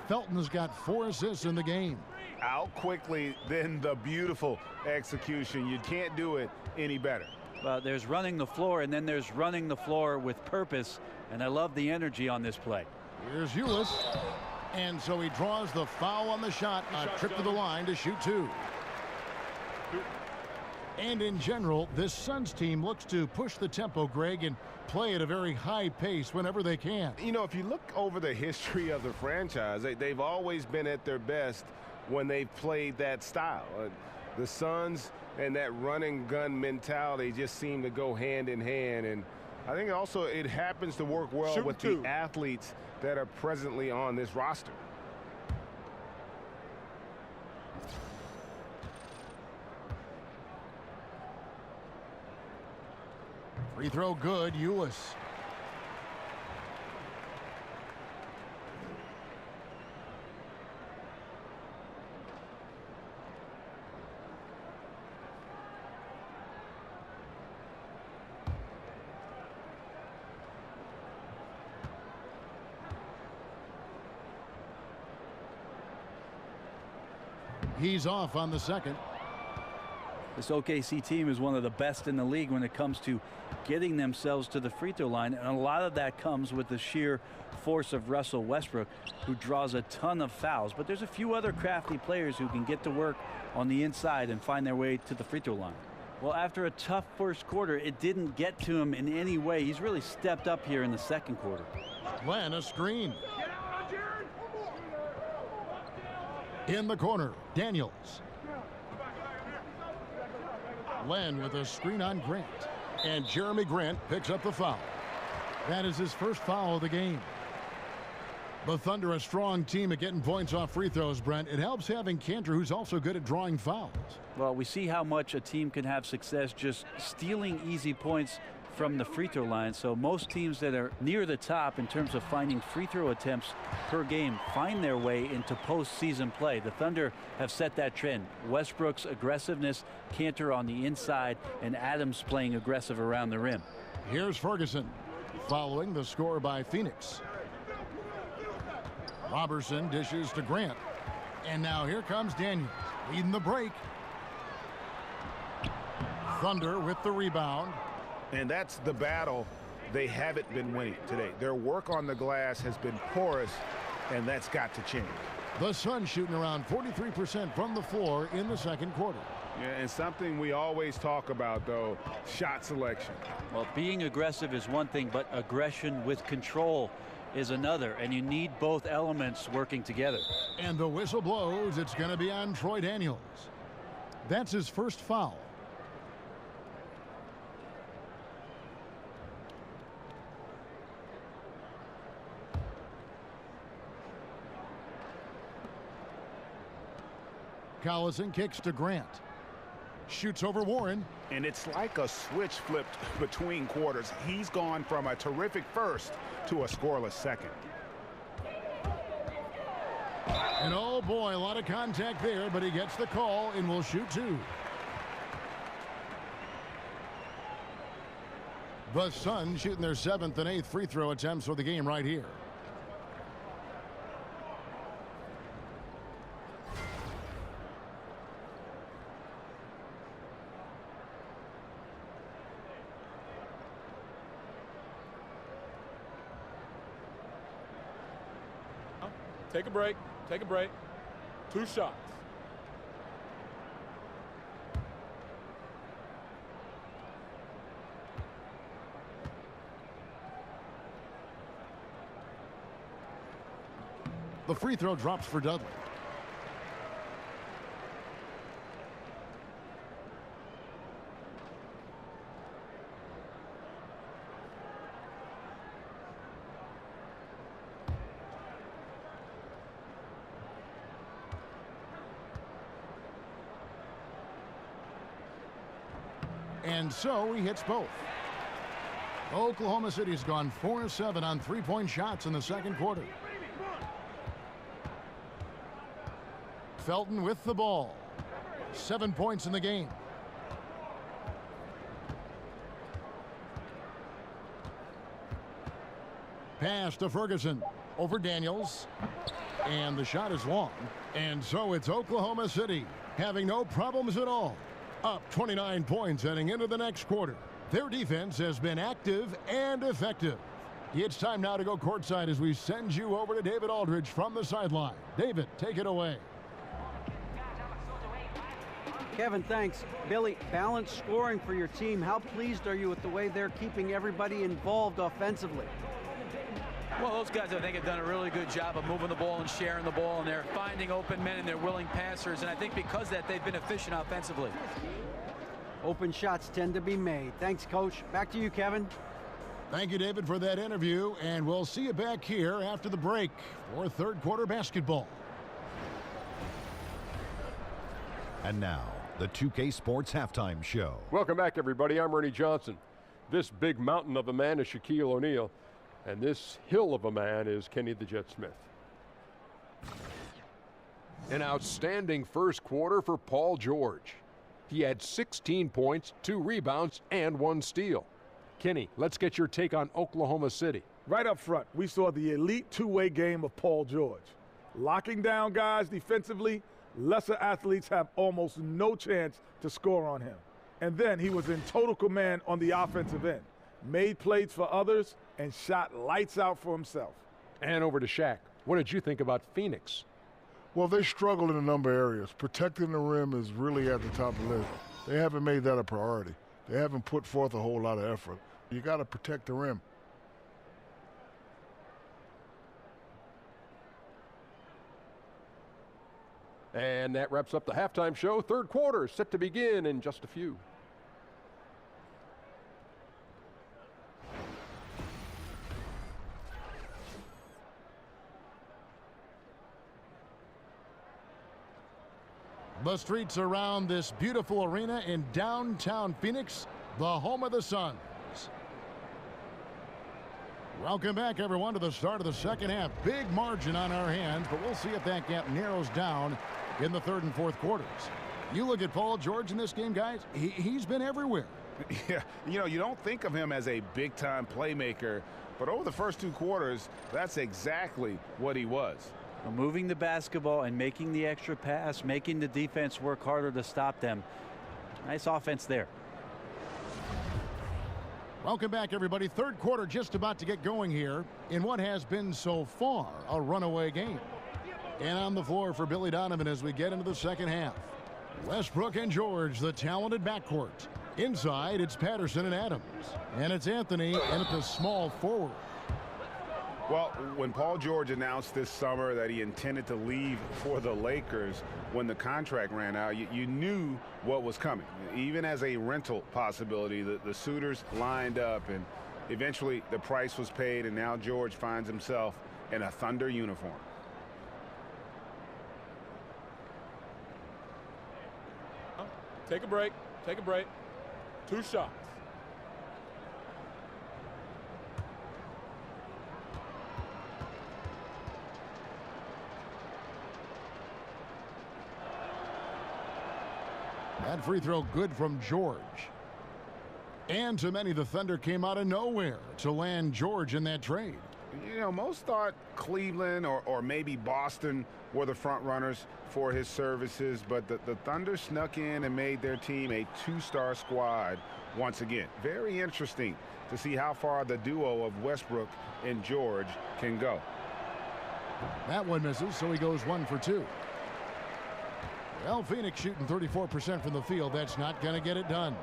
Felton's got 4 assists in the game. Out quickly, then the beautiful execution. You can't do it any better. Well, there's running the floor, and then there's running the floor with purpose, and I love the energy on this play. Here's Ulis. And so he draws the foul on the shot. A trip to the line to shoot 2. And in general, this Suns team looks to push the tempo, Greg, and play at a very high pace whenever they can. You know, if you look over the history of the franchise, they've always been at their best when they've played that style. The Suns and that running gun mentality just seem to go hand in hand. And I think also it happens to work well with the athletes that are presently on this roster. Free throw good, Ulis. He's off on the second. This OKC team is one of the best in the league when it comes to getting themselves to the free throw line, and a lot of that comes with the sheer force of Russell Westbrook, who draws a ton of fouls. But there's a few other crafty players who can get to work on the inside and find their way to the free throw line. Well, after a tough first quarter, it didn't get to him in any way. He's really stepped up here in the second quarter. Len, a screen. In the corner, Daniels. Len with a screen on Grant. And Jeremy Grant picks up the foul. That is his first foul of the game. The Thunder, a strong team at getting points off free throws, Brent. It helps having Cantor, who's also good at drawing fouls. Well, we see how much a team can have success just stealing easy points from the free throw line. So most teams that are near the top in terms of finding free throw attempts per game find their way into postseason play. The Thunder have set that trend. Westbrook's aggressiveness, Cantor on the inside, and Adams playing aggressive around the rim. Here's Ferguson following the score by Phoenix. Robertson dishes to Grant. And now here comes Daniels leading the break. Thunder with the rebound. And that's the battle they haven't been winning today. Their work on the glass has been porous, and that's got to change. The Suns shooting around 43% from the floor in the second quarter. Yeah, and something we always talk about, though, shot selection. Well, being aggressive is one thing, but aggression with control is another, and you need both elements working together. And the whistle blows. It's going to be on Troy Daniels. That's his first foul. Collison kicks to Grant. Shoots over Warren. And it's like a switch flipped between quarters. He's gone from a terrific first to a scoreless second. And oh boy, a lot of contact there, but he gets the call and will shoot 2. The Suns shooting their 7th and 8th free throw attempts for the game right here. Take a break. Take a break. 2 shots. The free throw drops for Dudley. And so he hits both. Oklahoma City's gone 4-7 on three-point shots in the second quarter. Felton with the ball. 7 points in the game. Pass to Ferguson. Over Daniels. And the shot is long. And so it's Oklahoma City having no problems at all. Up 29 points heading into the next quarter. Their defense has been active and effective. It's time now to go courtside as we send you over to David Aldridge from the sideline. David, take it away. Kevin, thanks. Billy, balanced scoring for your team. How pleased are you with the way they're keeping everybody involved offensively? Well, those guys, I think, have done a really good job of moving the ball and sharing the ball, and they're finding open men and they're willing passers, and I think because of that, they've been efficient offensively. Open shots tend to be made. Thanks, Coach. Back to you, Kevin. Thank you, David, for that interview, and we'll see you back here after the break for third quarter basketball. And now, the 2K Sports Halftime Show. Welcome back, everybody. I'm Ernie Johnson. This big mountain of a man is Shaquille O'Neal, and this hill of a man is Kenny the Jet Smith. An outstanding first quarter for Paul George. He had 16 points, 2 rebounds, and 1 steal. Kenny, let's get your take on Oklahoma City. Right up front, we saw the elite two-way game of Paul George. Locking down guys defensively, lesser athletes have almost no chance to score on him. And then he was in total command on the offensive end. Made plays for others and shot lights out for himself. And over to Shaq. What did you think about Phoenix? Well, they struggled in a number of areas. Protecting the rim is really at the top of the list. They haven't made that a priority. They haven't put forth a whole lot of effort. You got to protect the rim. And that wraps up the halftime show. Third quarter set to begin in just a few. The streets around this beautiful arena in downtown Phoenix, the home of the Suns. Welcome back, everyone, to the start of the second half. Big margin on our hands, but we'll see if that gap narrows down in the third and fourth quarters. You look at Paul George in this game, guys, he's been everywhere. Yeah, you know, you don't think of him as a big-time playmaker, but over the first 2 quarters, that's exactly what he was. Moving the basketball and making the extra pass, making the defense work harder to stop them. Nice offense there. Welcome back, everybody. Third quarter just about to get going here in what has been so far a runaway game. And on the floor for Billy Donovan as we get into the second half. Westbrook and George, the talented backcourt. Inside, it's Patterson and Adams. And it's Anthony in at the small forward. Well, when Paul George announced this summer that he intended to leave for the Lakers when the contract ran out, you knew what was coming. Even as a rental possibility, the suitors lined up, and eventually the price was paid, and now George finds himself in a Thunder uniform. Take a break. Take a break. 2 shots. That free throw good from George. And to many, the Thunder came out of nowhere to land George in that trade. You know, most thought Cleveland or maybe Boston were the front runners for his services, but the Thunder snuck in and made their team a 2-star squad once again. Very interesting to see how far the duo of Westbrook and George can go. That one misses, so he goes 1 for 2. Well, Phoenix shooting 34% from the field. That's not going to get it done.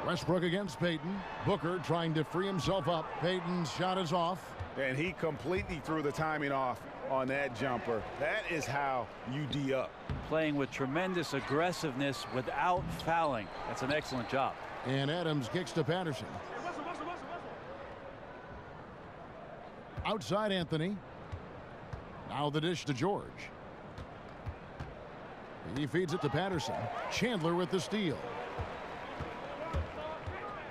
Westbrook against Payton. Booker trying to free himself up. Payton's shot is off. And he completely threw the timing off on that jumper. That is how you D up. Playing with tremendous aggressiveness without fouling. That's an excellent job. And Adams kicks to Patterson. Outside Anthony. Now the dish to George. He feeds it to Patterson. Chandler with the steal.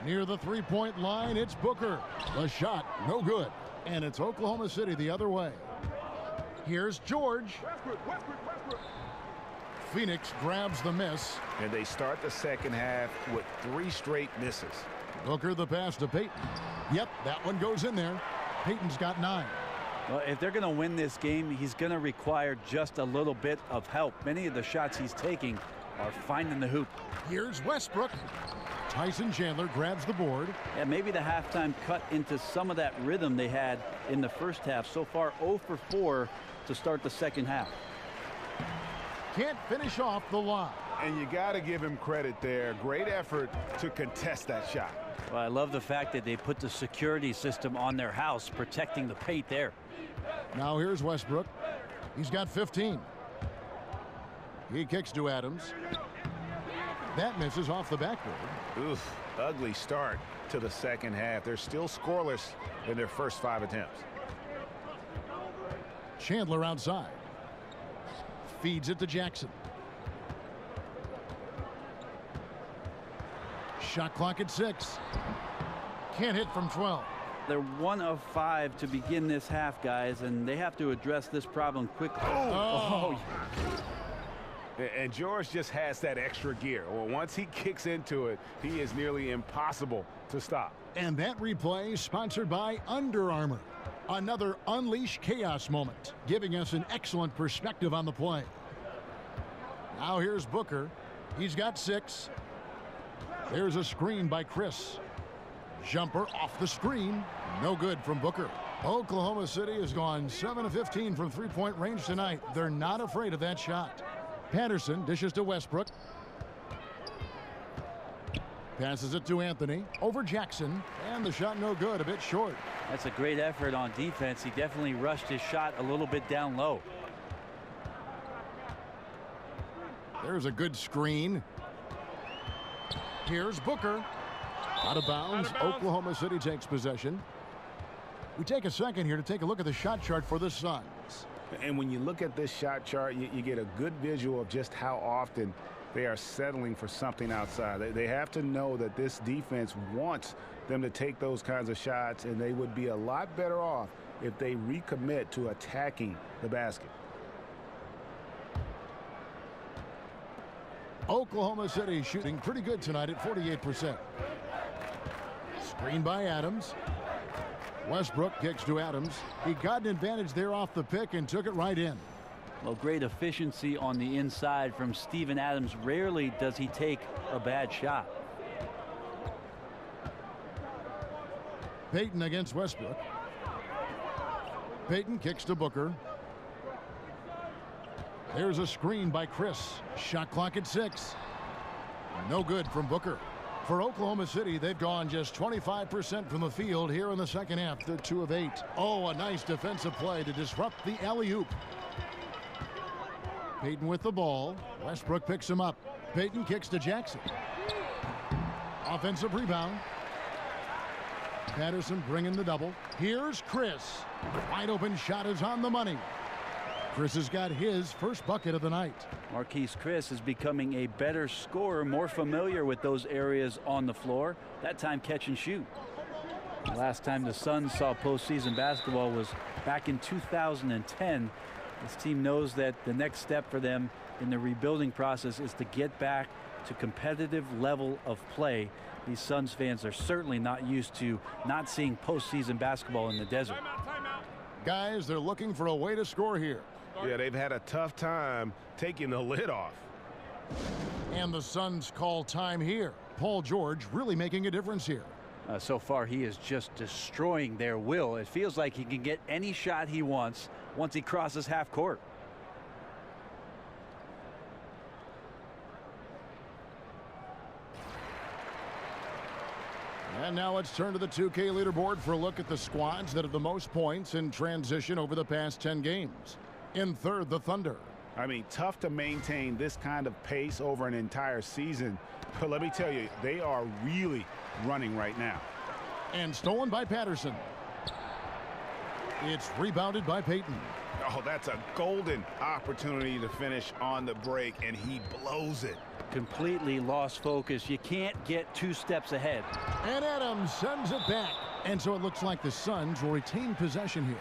Near the three-point line, it's Booker. The shot, no good. And it's Oklahoma City the other way. Here's George. Westbrook. Phoenix grabs the miss. And they start the second half with 3 straight misses. Booker the pass to Payton. Yep, that one goes in there. Payton's got 9. Well, if they're going to win this game, he's going to require just a little bit of help. Many of the shots he's taking are finding the hoop. Here's Westbrook. Tyson Chandler grabs the board. And maybe the halftime cut into some of that rhythm they had in the first half. So far, 0 for 4 to start the second half. Can't finish off the line. And you got to give him credit there. Great effort to contest that shot. Well, I love the fact that they put the security system on their house, protecting the paint there. Now here's Westbrook. He's got 15. He kicks to Adams. That misses off the backboard. Oof, ugly start to the second half. They're still scoreless in their first 5 attempts. Chandler outside. Feeds it to Jackson. Shot clock at 6. Can't hit from 12. They're 1 of 5 to begin this half, guys, and they have to address this problem quickly. Oh. And George just has that extra gear. Well, once he kicks into it, he is nearly impossible to stop. And that replay sponsored by Under Armour. Another Unleash Chaos moment, giving us an excellent perspective on the play. Now here's Booker. He's got 6. There's a screen by Chris. Jumper off the screen. No good from Booker. Oklahoma City has gone 7 of 15 from three-point range tonight. They're not afraid of that shot. Patterson dishes to Westbrook. Passes it to Anthony. Over Jackson. And the shot no good. A bit short. That's a great effort on defense. He definitely rushed his shot a little bit down low. There's a good screen. Here's Booker. Out of bounds. Oklahoma City takes possession. We take a second here to take a look at the shot chart for the Suns. And when you look at this shot chart, you get a good visual of just how often they are settling for something outside. They have to know that this defense wants them to take those kinds of shots, and they would be a lot better off if they recommit to attacking the basket. Oklahoma City shooting pretty good tonight at 48%. Screen by Adams. Westbrook kicks to Adams. He got an advantage there off the pick and took it right in. Well, great efficiency on the inside from Steven Adams. Rarely does he take a bad shot. Payton against Westbrook. Payton kicks to Booker. There's a screen by Chris. Shot clock at 6. No good from Booker. For Oklahoma City, they've gone just 25% from the field here in the second half. They're 2 of 8. Oh, a nice defensive play to disrupt the alley-oop. Payton with the ball. Westbrook picks him up. Payton kicks to Jackson. Offensive rebound. Patterson bringing the double. Here's Chris. Wide open shot is on the money. Chris has got his first bucket of the night. Marquise Chris is becoming a better scorer, more familiar with those areas on the floor. That time catch and shoot. The last time the Suns saw postseason basketball was back in 2010. This team knows that the next step for them in the rebuilding process is to get back to competitive level of play. These Suns fans are certainly not used to not seeing postseason basketball in the desert. Guys, they're looking for a way to score here. Yeah, they've had a tough time taking the lid off. And the Suns call time here. Paul George really making a difference here. So far, he is just destroying their will. It feels like he can get any shot he wants once he crosses half court. And now let's turn to the 2K leaderboard for a look at the squads that have the most points in transition over the past 10 games. In third, the Thunder. I mean, tough to maintain this kind of pace over an entire season. But let me tell you, they are really running right now. And stolen by Patterson. It's rebounded by Payton. Oh, that's a golden opportunity to finish on the break, and he blows it. Completely lost focus. You can't get 2 steps ahead. And Adams sends it back. And so it looks like the Suns will retain possession here.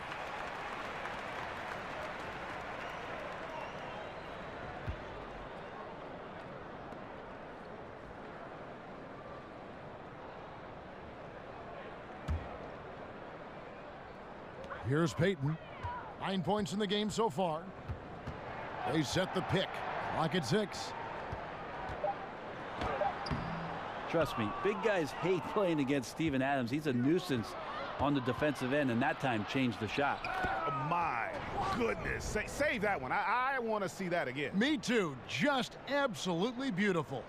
Here's Payton. 9 points in the game so far. They set the pick. Clock at 6. Trust me, big guys hate playing against Steven Adams. He's a nuisance on the defensive end, and that time changed the shot. Oh, my goodness. Save that one. I want to see that again. Me too. Just absolutely beautiful.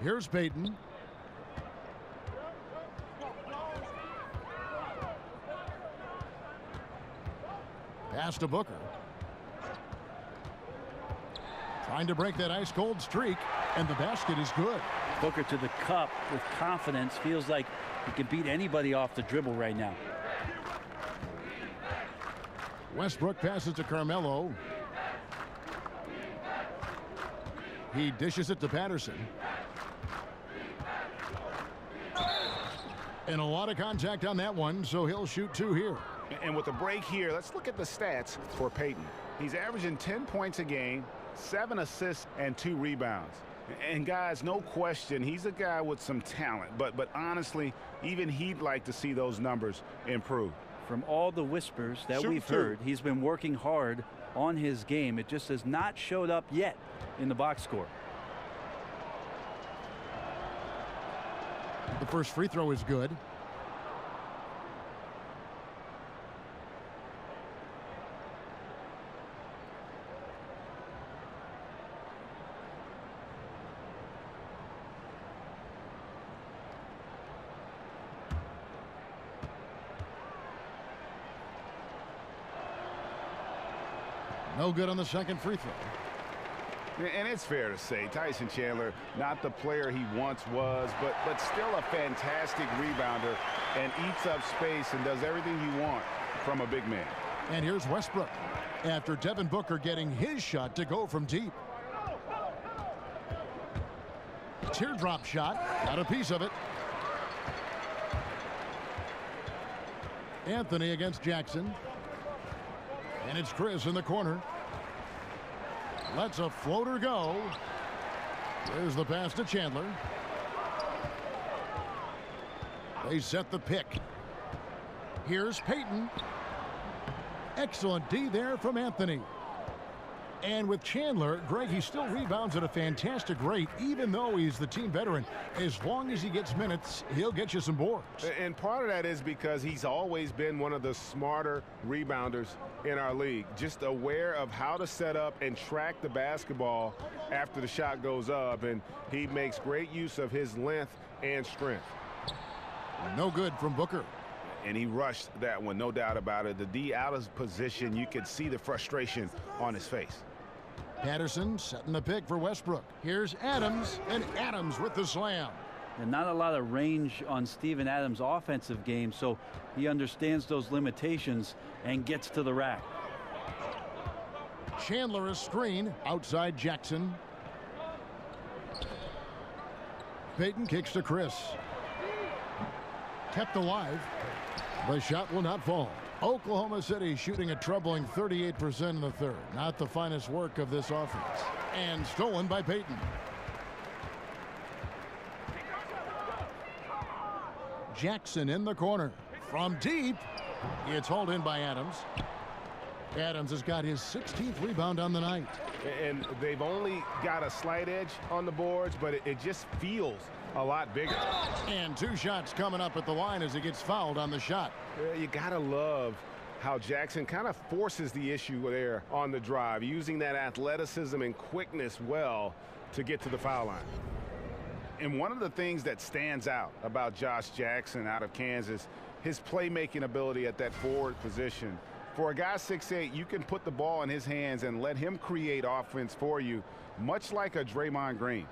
Here's Payton. Pass to Booker. Trying to break that ice-cold streak, and the basket is good. Booker to the cup with confidence. Feels like he can beat anybody off the dribble right now. Westbrook passes to Carmelo. He dishes it to Patterson. And a lot of contact on that one, so he'll shoot 2 here. And with the break here, let's look at the stats for Payton. He's averaging 10 points a game, 7 assists, and 2 rebounds. And guys, no question, he's a guy with some talent. But honestly, even he'd like to see those numbers improve. From all the whispers that we've heard, he's been working hard on his game. It just has not showed up yet in the box score. The first free throw is good. No good on the second free throw. And it's fair to say, Tyson Chandler, not the player he once was, but still a fantastic rebounder and eats up space and does everything you want from a big man. And here's Westbrook after Devin Booker getting his shot to go from deep. Teardrop shot, got a piece of it. Anthony against Jackson. And it's Chris in the corner. Lets a floater go. There's the pass to Chandler. They set the pick. Here's Payton. Excellent D there from Anthony. And with Chandler, Greg, he still rebounds at a fantastic rate, even though he's the team veteran. As long as he gets minutes, he'll get you some boards. And part of that is because he's always been one of the smarter rebounders in our league, just aware of how to set up and track the basketball after the shot goes up, and he makes great use of his length and strength. No good from Booker. And he rushed that one, no doubt about it. The D out of position, you could see the frustration on his face. Patterson setting the pick for Westbrook. Here's Adams, and Adams with the slam. And not a lot of range on Steven Adams' offensive game, so he understands those limitations and gets to the rack. Chandler a screen outside Jackson. Payton kicks to Chris. Kept alive. The shot will not fall. Oklahoma City shooting a troubling 38% in the third. Not the finest work of this offense. And stolen by Payton. Jackson in the corner. From deep. It's hauled in by Adams. Adams has got his 16th rebound on the night. And they've only got a slight edge on the boards, but it just feels a lot bigger. And 2 shots coming up at the line as he gets fouled on the shot. You gotta love how Jackson kind of forces the issue there on the drive, using that athleticism and quickness well to get to the foul line. And one of the things that stands out about Josh Jackson out of Kansas, his playmaking ability at that forward position. For a guy 6'8", you can put the ball in his hands and let him create offense for you, much like a Draymond Green.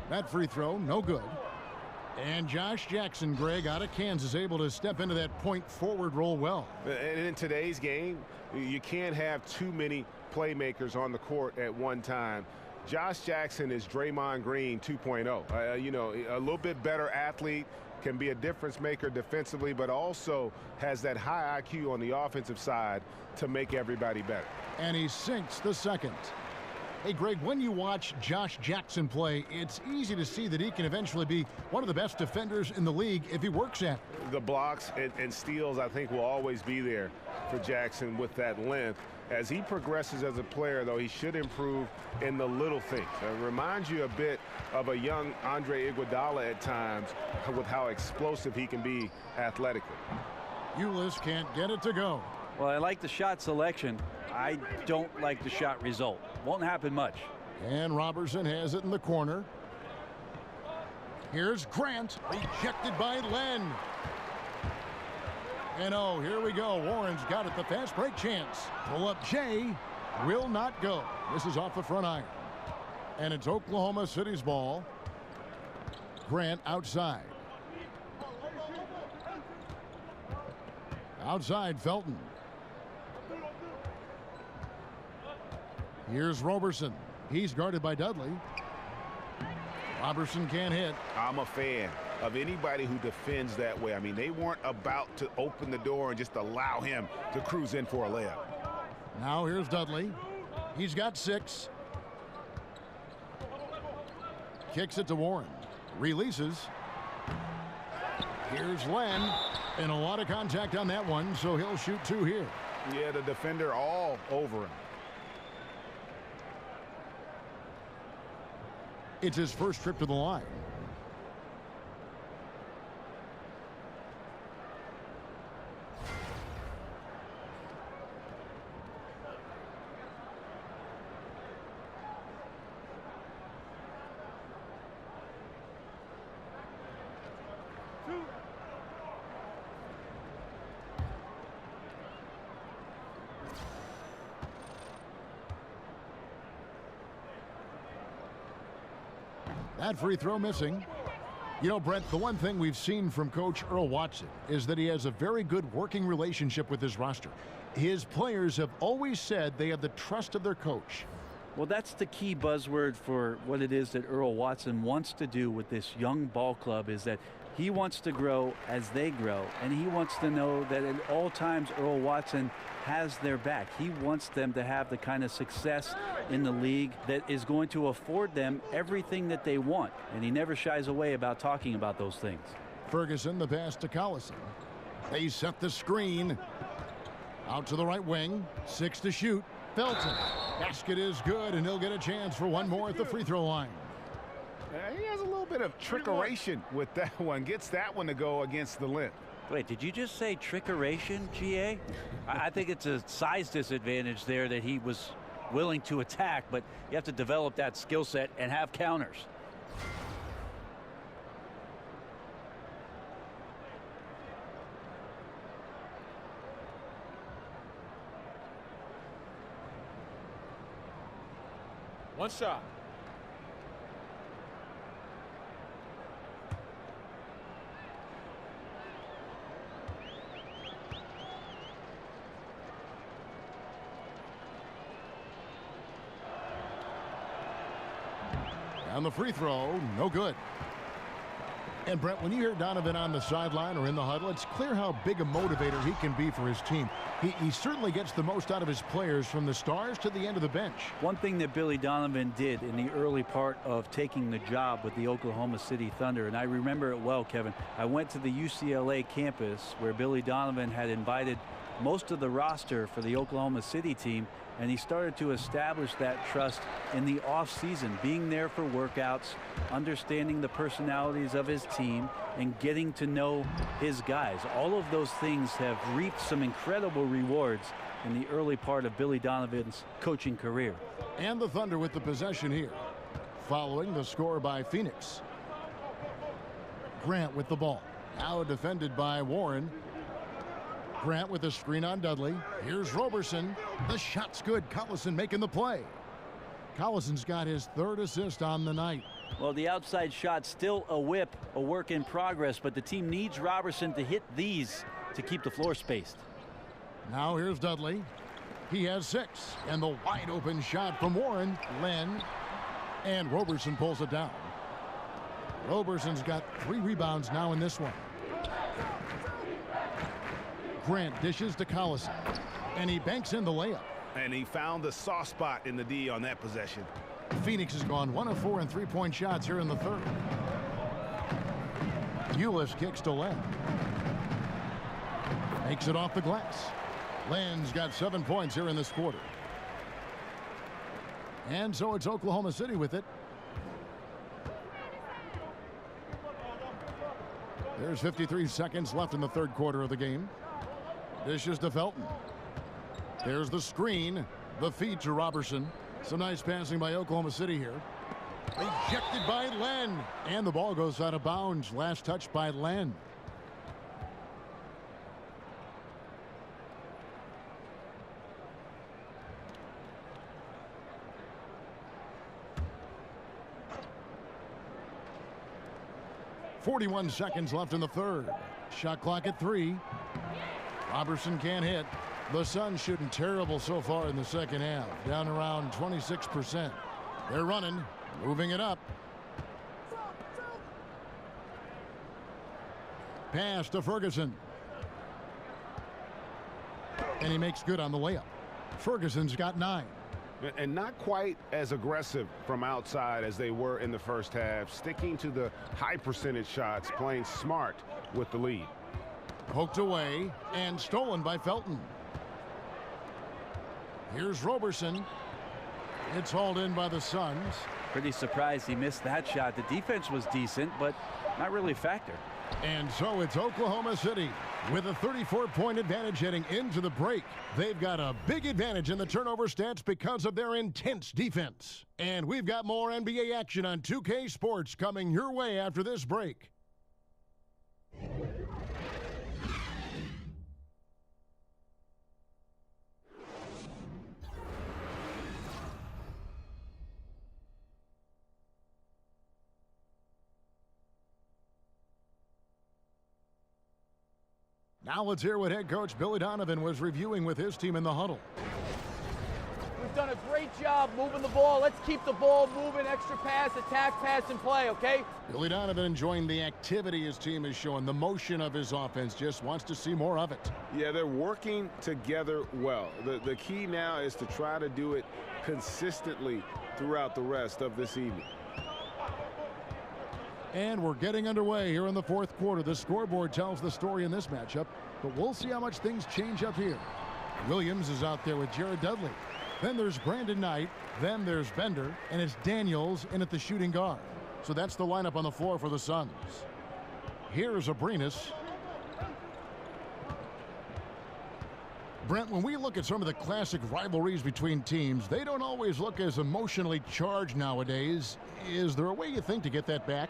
That free throw, no good. And Josh Jackson, Greg, out of Kansas, able to step into that point forward role well. And in today's game, you can't have too many playmakers on the court at one time. Josh Jackson is Draymond Green 2.0. You know, a little bit better athlete, can be a difference maker defensively, but also has that high IQ on the offensive side to make everybody better. And he sinks the second. Hey, Greg, when you watch Josh Jackson play, it's easy to see that he can eventually be one of the best defenders in the league if he works at it. The blocks and steals, I think, will always be there for Jackson with that length. As he progresses as a player, though, he should improve in the little things. It reminds you a bit of a young Andre Iguodala at times with how explosive he can be athletically. Ulis can't get it to go. Well, I like the shot selection. I don't like the shot result. Won't happen much. And Robertson has it in the corner. Here's Grant, rejected by Len. And oh, here we go. Warren's got it, the fast break chance. Pull up Jay, will not go. This is off the front iron. And it's Oklahoma City's ball. Grant outside. Outside, Felton. Here's Robertson. He's guarded by Dudley. Robertson can't hit. I'm a fan of anybody who defends that way. I mean, they weren't about to open the door and just allow him to cruise in for a layup. Now here's Dudley. He's got 6. Kicks it to Warren. Releases. Here's Len. And a lot of contact on that one, so he'll shoot 2 here. Yeah, the defender all over him. It's his first trip to the line. That free throw missing. You know, Brent, the one thing we've seen from Coach Earl Watson is that he has a very good working relationship with his roster. His players have always said they have the trust of their coach. Well, that's the key buzzword for what it is that Earl Watson wants to do with this young ball club, is that He wants to grow as they grow, and he wants to know that at all times Earl Watson has their back. He wants them to have the kind of success in the league that is going to afford them everything that they want, and he never shies away about talking about those things. Ferguson, the pass to Collison. They set the screen. Out to the right wing. 6 to shoot. Felton. Basket is good, and he'll get a chance for one more at the free throw line. He has a little bit of trickeration with that one. Gets that one to go against the limb. Wait, did you just say trickeration, GA? I think it's a size disadvantage there that he was willing to attack, but you have to develop that skill set and have counters. One shot. And the free throw, no good. And Brent, when you hear Donovan on the sideline or in the huddle, it's clear how big a motivator he can be for his team. He certainly gets the most out of his players from the stars to the end of the bench. One thing that Billy Donovan did in the early part of taking the job with the Oklahoma City Thunder, and I remember it well, Kevin, I went to the UCLA campus where Billy Donovan had invited most of the roster for the Oklahoma City team, and he started to establish that trust in the off-season, being there for workouts, understanding the personalities of his team, and getting to know his guys. All of those things have reaped some incredible rewards in the early part of Billy Donovan's coaching career. And the Thunder with the possession here, following the score by Phoenix. Grant with the ball, now defended by Warren. Grant with a screen on Dudley. Here's Roberson. The shot's good. Collison making the play. Collison's got his 3rd assist on the night. Well, the outside shot still a whip, a work in progress, but the team needs Roberson to hit these to keep the floor spaced. Now here's Dudley. He has 6. And the wide open shot from Warren. Len. And Roberson pulls it down. Roberson's got 3 rebounds now in this one. Grant dishes to Collison, and he banks in the layup. And he found the soft spot in the D on that possession. Phoenix has gone 1 of 4 in 3-point shots here in the 3rd. Ulis kicks to Len. Makes it off the glass. Len's got 7 points here in this quarter. And so it's Oklahoma City with it. There's 53 seconds left in the 3rd quarter of the game. Dishes to Felton. There's the screen. The feed to Roberson. Some nice passing by Oklahoma City here. Rejected by Len. And the ball goes out of bounds. Last touch by Len. .41 seconds left in the 3rd. Shot clock at 3. Roberson can't hit. The Suns shooting terrible so far in the 2nd half. Down around 26%. They're running. Moving it up. Pass to Ferguson. And he makes good on the layup. Ferguson's got 9. And not quite as aggressive from outside as they were in the 1st half. Sticking to the high percentage shots. Playing smart with the lead. Poked away and stolen by Felton. Here's Roberson. It's hauled in by the Suns. Pretty surprised he missed that shot. The defense was decent, but not really a factor. And so it's Oklahoma City with a 34-point advantage heading into the break. They've got a big advantage in the turnover stats because of their intense defense. And we've got more NBA action on 2K Sports coming your way after this break. Now let's hear what head coach Billy Donovan was reviewing with his team in the huddle. done a great job moving the ball. Let's keep the ball moving, extra pass, attack, pass, and play, okay? Billy Donovan enjoying the activity his team is showing, the motion of his offense, just wants to see more of it. Yeah, they're working together well. The key now is to try to do it consistently throughout the rest of this evening. And we're getting underway here in the fourth quarter. The scoreboard tells the story in this matchup, but we'll see how much things change up here. Williams is out there with Jared Dudley. Then there's Brandon Knight. Then there's Bender. And it's Daniels in at the shooting guard. So that's the lineup on the floor for the Suns. Here's Abrinas. Brent, when we look at some of the classic rivalries between teams, they don't always look as emotionally charged nowadays. Is there a way you think to get that back?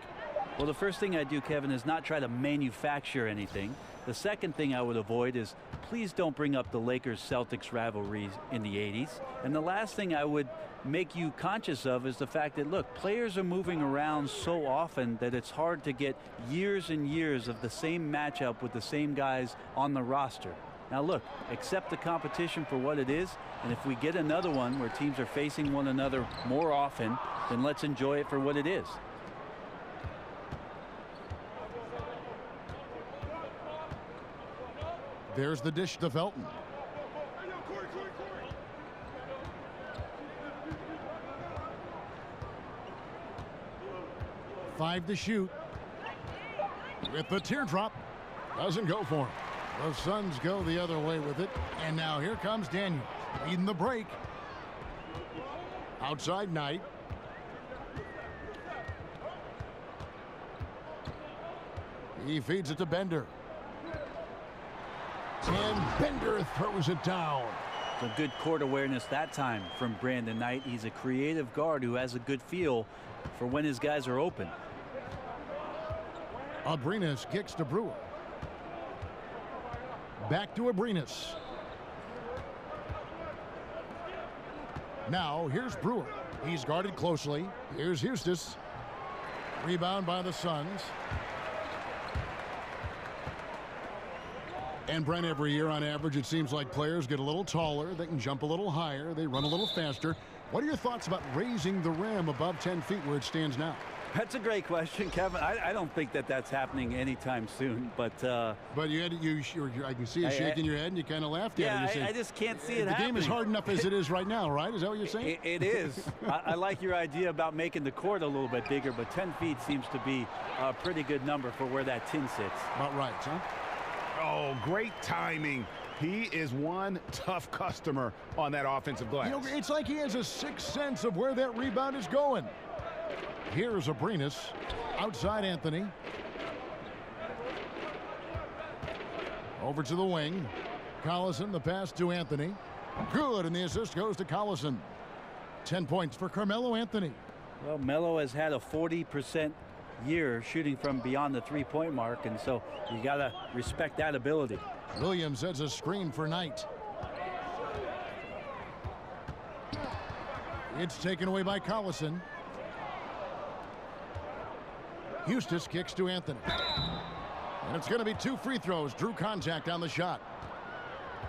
Well, the first thing I do, Kevin, is not try to manufacture anything. The second thing I would avoid is please don't bring up the Lakers-Celtics rivalries in the 80s. And the last thing I would make you conscious of is the fact that, look, players are moving around so often that it's hard to get years and years of the same matchup with the same guys on the roster. Now, look, accept the competition for what it is, and if we get another one where teams are facing one another more often, then let's enjoy it for what it is. There's the dish to Felton. Five to shoot. With the teardrop. Doesn't go for him. The Suns go the other way with it. And now here comes Daniels. Leading the break. Outside Knight. He feeds it to Bender. And Bender throws it down. Some good court awareness that time from Brandon Knight. He's a creative guard who has a good feel for when his guys are open. Abrinas kicks to Brewer. Back to Abrinas. Now here's Brewer. He's guarded closely. Here's Eustace. Rebound by the Suns. And Brent, every year on average, it seems like players get a little taller. They can jump a little higher. They run a little faster. What are your thoughts about raising the rim above 10 feet where it stands now? That's a great question, Kevin. I don't think that that's happening anytime soon. But you had I can see you shaking your head and you kind of laughed at it. I just can't see it happening. The game is hard enough as it is right now, right? Is that what you're saying? It is. I like your idea about making the court a little bit bigger, but 10 feet seems to be a pretty good number for where that tin sits. About right, huh? Oh, great timing. He is one tough customer on that offensive glass. You know, it's like he has a sixth sense of where that rebound is going. Here's Abrinas. Outside Anthony. Over to the wing. Collison, the pass to Anthony. Good, and the assist goes to Collison. 10 points for Carmelo Anthony. Well, Melo has had a 40% year shooting from beyond the three-point mark, and so you got to respect that ability. Williams sets a screen for Knight. It's taken away by Collison. Eustace kicks to Anthony. And it's going to be 2 free throws. Drew contact on the shot.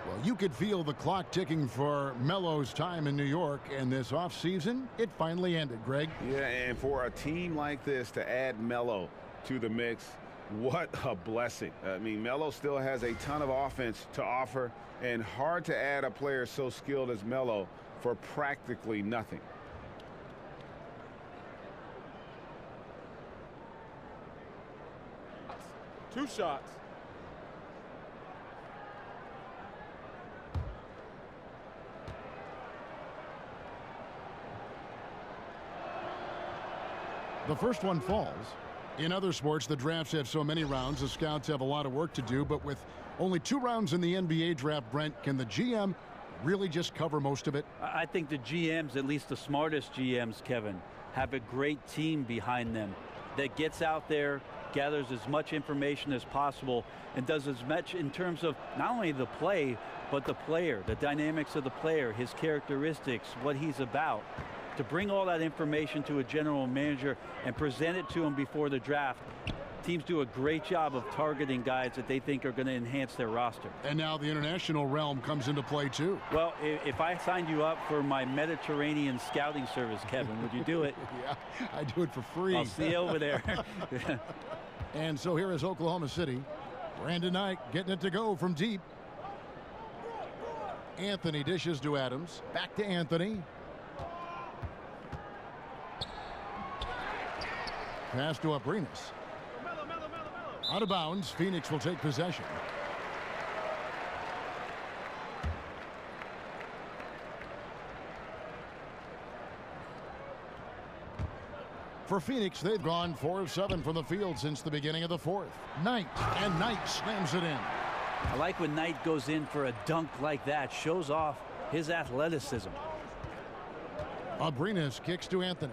Well, you could feel the clock ticking for Melo's time in New York, and this offseason, it finally ended, Greg. Yeah, and for a team like this to add Melo to the mix, what a blessing. I mean, Melo still has a ton of offense to offer, and hard to add a player so skilled as Melo for practically nothing. Two shots. The first one falls. In other sports, the drafts have so many rounds, the scouts have a lot of work to do, but with only 2 rounds in the NBA draft, Brent, can the GM really just cover most of it? I think the GMs, at least the smartest GMs, Kevin, have a great team behind them that gets out there, gathers as much information as possible, and does as much in terms of not only the play, but the player, the dynamics of the player, his characteristics, what he's about. To bring all that information to a general manager and present it to him before the draft, teams do a great job of targeting guys that they think are going to enhance their roster. And now the international realm comes into play too. Well, if I signed you up for my Mediterranean scouting service, Kevin, would you do it? Yeah, I do it for free. I'll see you over there. And so here is Oklahoma City. Brandon Knight getting it to go from deep. Anthony dishes to Adams. Back to Anthony. Pass to Abrinas. Out of bounds. Phoenix will take possession. For Phoenix, they've gone 4 of 7 from the field since the beginning of the fourth. Knight, and Knight slams it in. I like when Knight goes in for a dunk like that. Shows off his athleticism. Abrinas kicks to Anthony.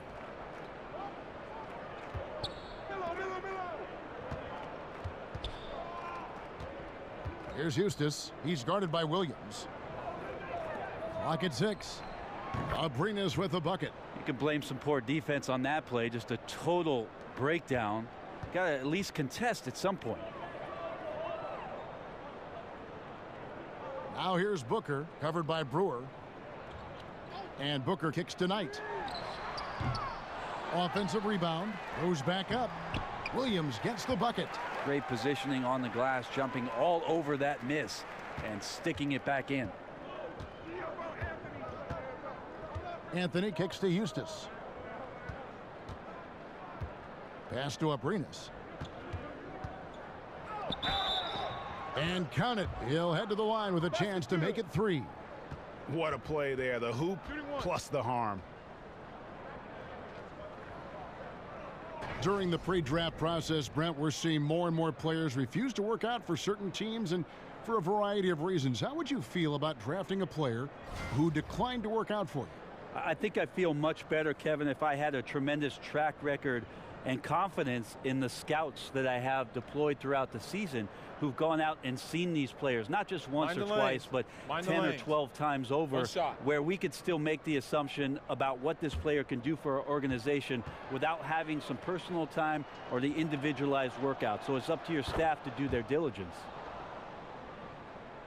Here's Eustace. He's guarded by Williams. Clock at 6. Abrinas with the bucket. You can blame some poor defense on that play. Just a total breakdown. Got to at least contest at some point. Now here's Booker, covered by Brewer. And Booker kicks to Knight. Offensive rebound. Goes back up. Williams gets the bucket. Great positioning on the glass, jumping all over that miss and sticking it back in. Anthony kicks to Eustace. Pass to Abrinas. And count it. He'll head to the line with a chance to make it 3. What a play there. The hoop plus the harm. During the pre-draft process, Brent, we're seeing more and more players refuse to work out for certain teams and for a variety of reasons. How would you feel about drafting a player who declined to work out for you? I think I feel much better, Kevin, if I had a tremendous track record and confidence in the scouts that I have deployed throughout the season who've gone out and seen these players, not just once or twice, but 10 or 12 times over, where we could still make the assumption about what this player can do for our organization without having some personal time or the individualized workout. So it's up to your staff to do their diligence.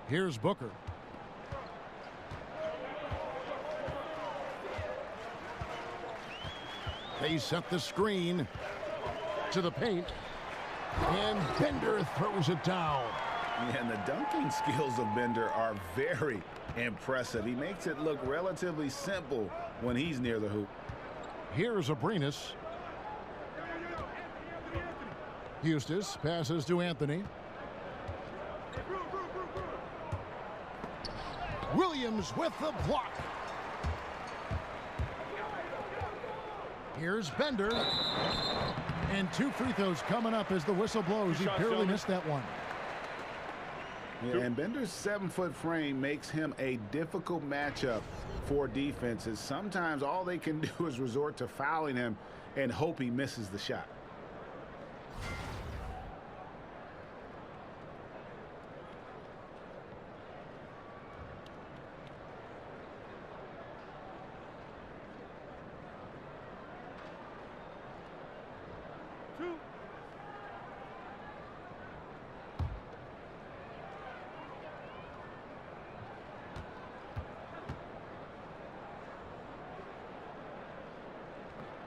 Here's Booker. They set the screen to the paint. And Bender throws it down. Yeah, and the dunking skills of Bender are very impressive. He makes it look relatively simple when he's near the hoop. Here's Abrinas. Eustace passes to Anthony. Williams with the block. Here's Bender. And 2 free throws coming up as the whistle blows. He barely missed that one. Yeah, and Bender's 7-foot frame makes him a difficult matchup for defenses. Sometimes all they can do is resort to fouling him and hope he misses the shot.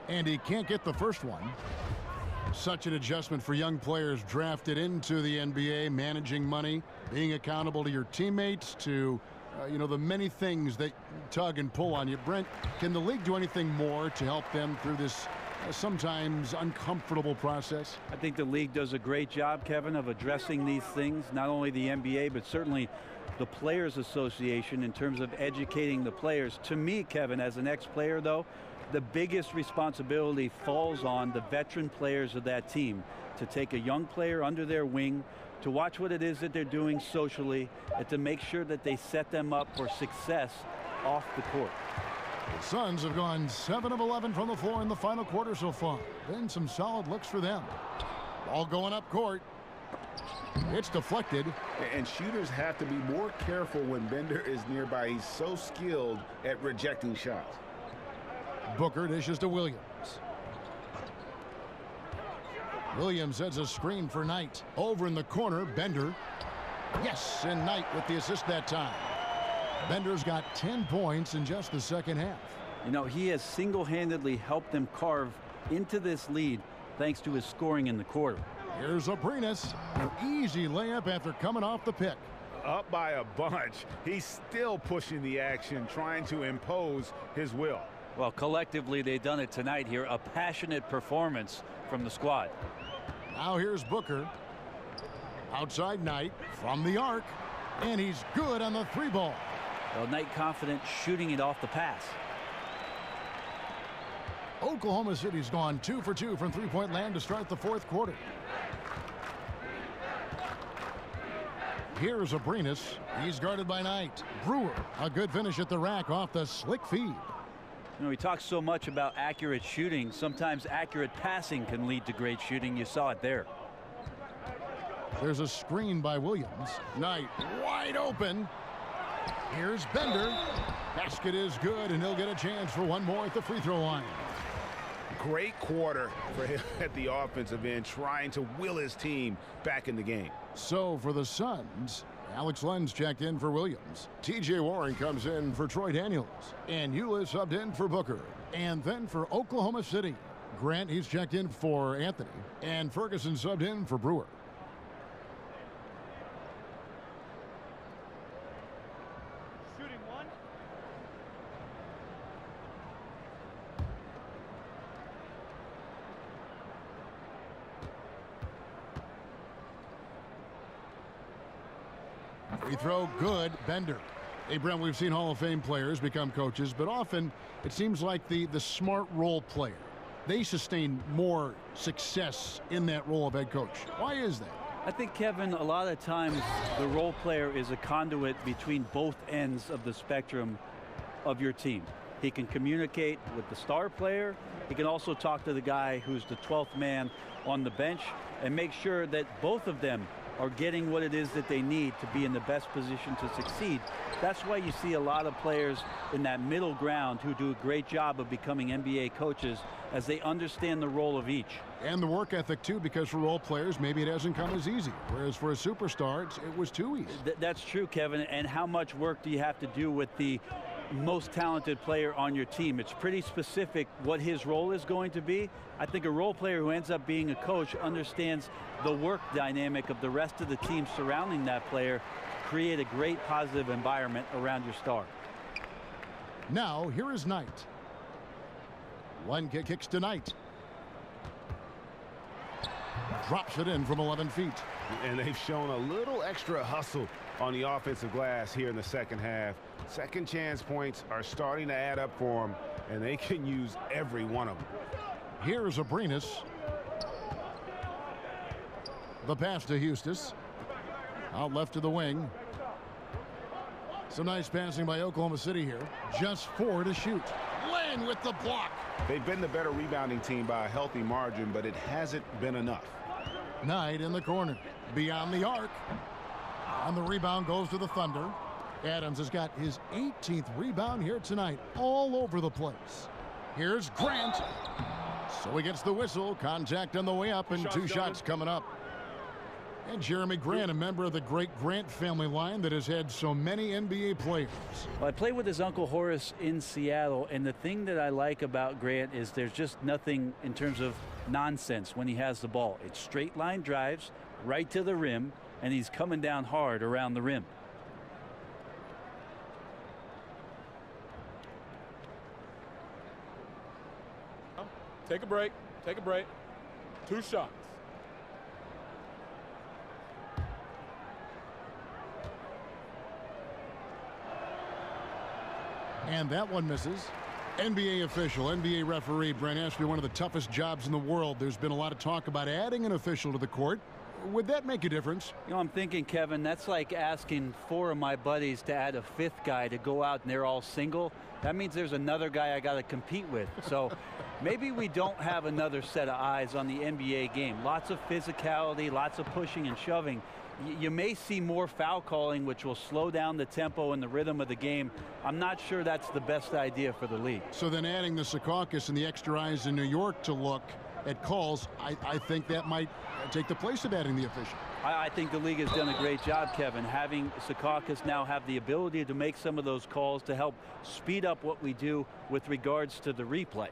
And he can't get the first one. Such an adjustment for young players drafted into the NBA, managing money, being accountable to your teammates, to the many things that tug and pull on you. Brent, can the league do anything more to help them through this sometimes uncomfortable process? I think the league does a great job, Kevin, of addressing these things, not only the NBA, but certainly the Players Association in terms of educating the players. To me, Kevin, as an ex-player, though, the biggest responsibility falls on the veteran players of that team to take a young player under their wing, to watch what it is that they're doing socially, and to make sure that they set them up for success off the court. The Suns have gone 7 of 11 from the floor in the final quarter so far. Been some solid looks for them. Ball going up court. It's deflected. And shooters have to be more careful when Bender is nearby. He's so skilled at rejecting shots. Booker dishes to Williams. Williams sets a screen for Knight. Over in the corner, Bender. Yes, and Knight with the assist that time. Bender's got 10 points in just the second half. You know, he has single-handedly helped them carve into this lead thanks to his scoring in the quarter. Here's Abrinas. An easy layup after coming off the pick. Up by a bunch. He's still pushing the action, trying to impose his will. Well, collectively, they've done it tonight here. A passionate performance from the squad. Now here's Booker. Outside Knight from the arc. And he's good on the 3-ball. Well, Knight confident shooting it off the pass. Oklahoma City's gone 2 for 2 from three-point land to start the fourth quarter. Here's Abrinas. He's guarded by Knight. Brewer, a good finish at the rack off the slick feed. You know, we talk so much about accurate shooting. Sometimes accurate passing can lead to great shooting. You saw it there. There's a screen by Williams. Knight wide open. Here's Bender. Basket is good, and he'll get a chance for one more at the free throw line. Great quarter for him at the offensive end, trying to will his team back in the game. So for the Suns, Alex Lenz checked in for Williams. TJ Warren comes in for Troy Daniels. And Eula subbed in for Booker. And then for Oklahoma City, Grant, he's checked in for Anthony. And Ferguson subbed in for Brewer. Shooting one. Free throw good. Bender. Hey, Brent, we've seen Hall of Fame players become coaches, but often it seems like the smart role player, they sustain more success in that role of head coach. Why is that? I think, Kevin, a lot of times the role player is a conduit between both ends of the spectrum of your team. He can communicate with the star player. He can also talk to the guy who's the 12th man on the bench and make sure that both of them are getting what it is that they need to be in the best position to succeed. That's why you see a lot of players in that middle ground who do a great job of becoming NBA coaches as they understand the role of each. And the work ethic, too, because for role players, maybe it hasn't come as easy. Whereas for a superstar, it was too easy. That's true, Kevin. And how much work do you have to do with the most talented player on your team? It's pretty specific what his role is going to be. I think a role player who ends up being a coach understands the work dynamic of the rest of the team surrounding that player to create a great positive environment around your star. Now, here is Knight. One kick kicks to Knight. Drops it in from 11 feet. And they've shown a little extra hustle on the offensive glass here in the second half. Second chance points are starting to add up for them, and they can use every one of them. Here's Abrinas. The pass to Eustis. Out left to the wing. Some nice passing by Oklahoma City here. Just 4 to shoot. Lane with the block. They've been the better rebounding team by a healthy margin, but it hasn't been enough. Knight in the corner. Beyond the arc. On the rebound goes to the Thunder. Adams has got his 18th rebound here tonight. All over the place. Here's Grant. So he gets the whistle. Contact on the way up, and 2 shots coming up. And Jeremy Grant, a member of the great Grant family line that has had so many NBA players. Well, I played with his uncle Horace in Seattle, and the thing that I like about Grant is there's just nothing in terms of nonsense when he has the ball. It's straight line drives right to the rim, and he's coming down hard around the rim. Take a break. Take a break. 2 shots. And that one misses. NBA official, NBA referee, Brent, has to be one of the toughest jobs in the world. There's been a lot of talk about adding an official to the court. Would that make a difference? You know, I'm thinking, Kevin, that's like asking 4 of my buddies to add a 5th guy to go out and they're all single. That means there's another guy I got to compete with. So maybe we don't have another set of eyes on the NBA game. Lots of physicality, lots of pushing and shoving. You may see more foul calling, which will slow down the tempo and the rhythm of the game. I'm not sure that's the best idea for the league. So then adding the Secaucus and the extra eyes in New York to look, at calls, I think that might take the place of adding the official. I think the league has done a great job, Kevin, having Secaucus now have the ability to make some of those calls to help speed up what we do with regards to the replay.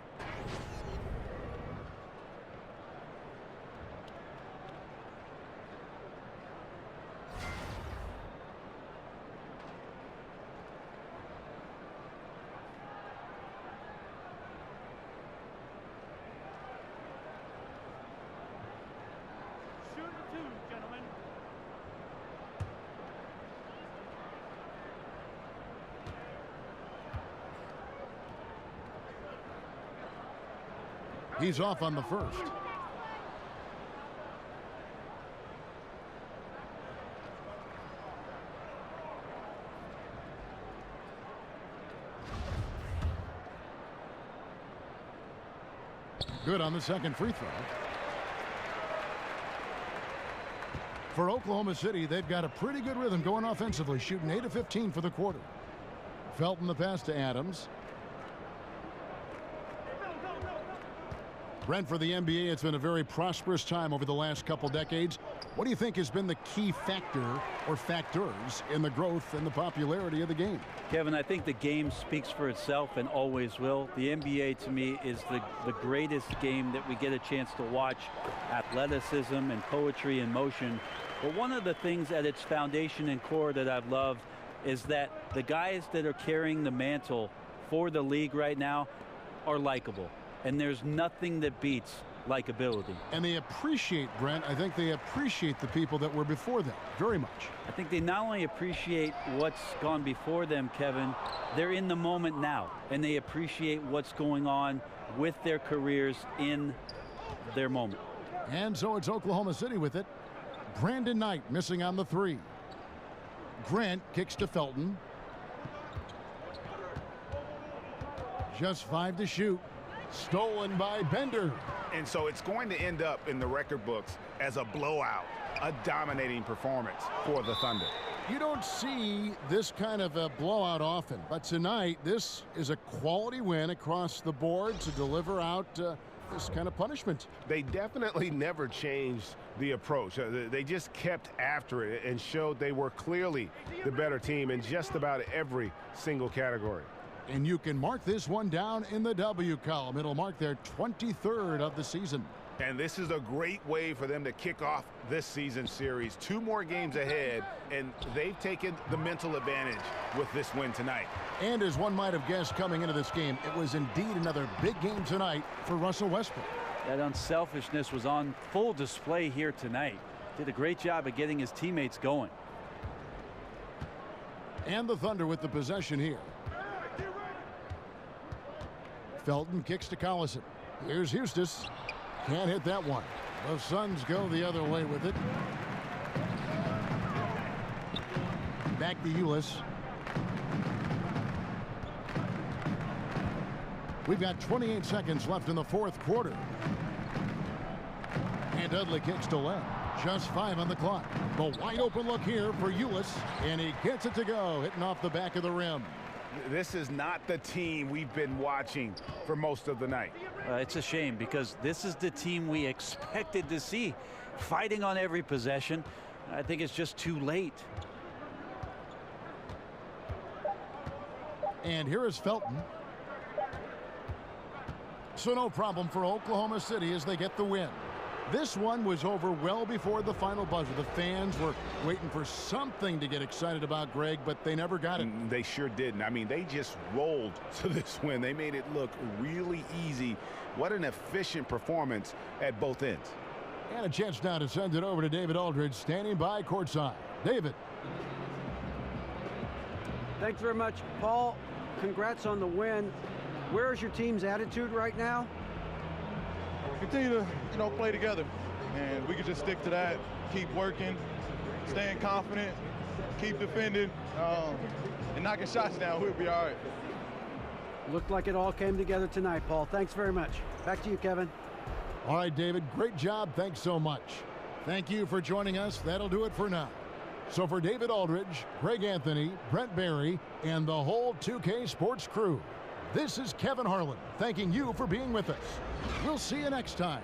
He's off on the first. Good on the second free throw. For Oklahoma City, they've got a pretty good rhythm going offensively, shooting 8 of 15 for the quarter. Felton the pass to Adams. Brent, for the NBA, it's been a very prosperous time over the last couple decades. What do you think has been the key factor or factors in the growth and the popularity of the game? Kevin, I think the game speaks for itself and always will. The NBA, to me, is the greatest game that we get a chance to watch. Athleticism and poetry in motion. But one of the things at its foundation and core that I've loved is that the guys that are carrying the mantle for the league right now are likable. And there's nothing that beats likability. And they appreciate, Brent, I think they appreciate the people that were before them very much. I think they not only appreciate what's gone before them, Kevin, they're in the moment now. And they appreciate what's going on with their careers in their moment. And so it's Oklahoma City with it. Brandon Knight missing on the three. Grant kicks to Felton. Just 5 to shoot. Stolen by Bender. And so it's going to end up in the record books as a blowout, a dominating performance for the Thunder. You don't see this kind of a blowout often, but tonight this is a quality win across the board to deliver out this kind of punishment. They definitely never changed the approach. They just kept after it and showed they were clearly the better team in just about every single category. And you can mark this one down in the W column. It'll mark their 23rd of the season. And this is a great way for them to kick off this season series. 2 more games ahead, and they've taken the mental advantage with this win tonight. And as one might have guessed coming into this game, it was indeed another big game tonight for Russell Westbrook. That unselfishness was on full display here tonight. Did a great job of getting his teammates going. And the Thunder with the possession here. Felton kicks to Collison. Here's Eustis. Can't hit that one. The Suns go the other way with it. Back to Ulis. We've got 28 seconds left in the fourth quarter. And Dudley kicks to Len. Just 5 on the clock. The wide open look here for Ulis. And he gets it to go, hitting off the back of the rim. This is not the team we've been watching for most of the night. It's a shame because this is the team we expected to see fighting on every possession. I think it's just too late. And here is Felton. So no problem for Oklahoma City as they get the win. This one was over well before the final buzzer. The fans were waiting for something to get excited about, Greg, but they never got it. They sure didn't. I mean, they just rolled to this win. They made it look really easy. What an efficient performance at both ends. And a chance now to send it over to David Aldridge, standing by courtside. David. Thanks very much, Paul. Congrats on the win. Where is your team's attitude right now? Continue to, play together, and we can just stick to that, keep working, staying confident, keep defending, and knocking shots down. We'll be all right. Looked like it all came together tonight, Paul. Thanks very much. Back to you, Kevin. All right, David, great job. Thanks so much. Thank you for joining us. That'll do it for now. So for David Aldridge, Greg Anthony, Brent Barry, and the whole 2K Sports crew, this is Kevin Harlan thanking you for being with us. We'll see you next time.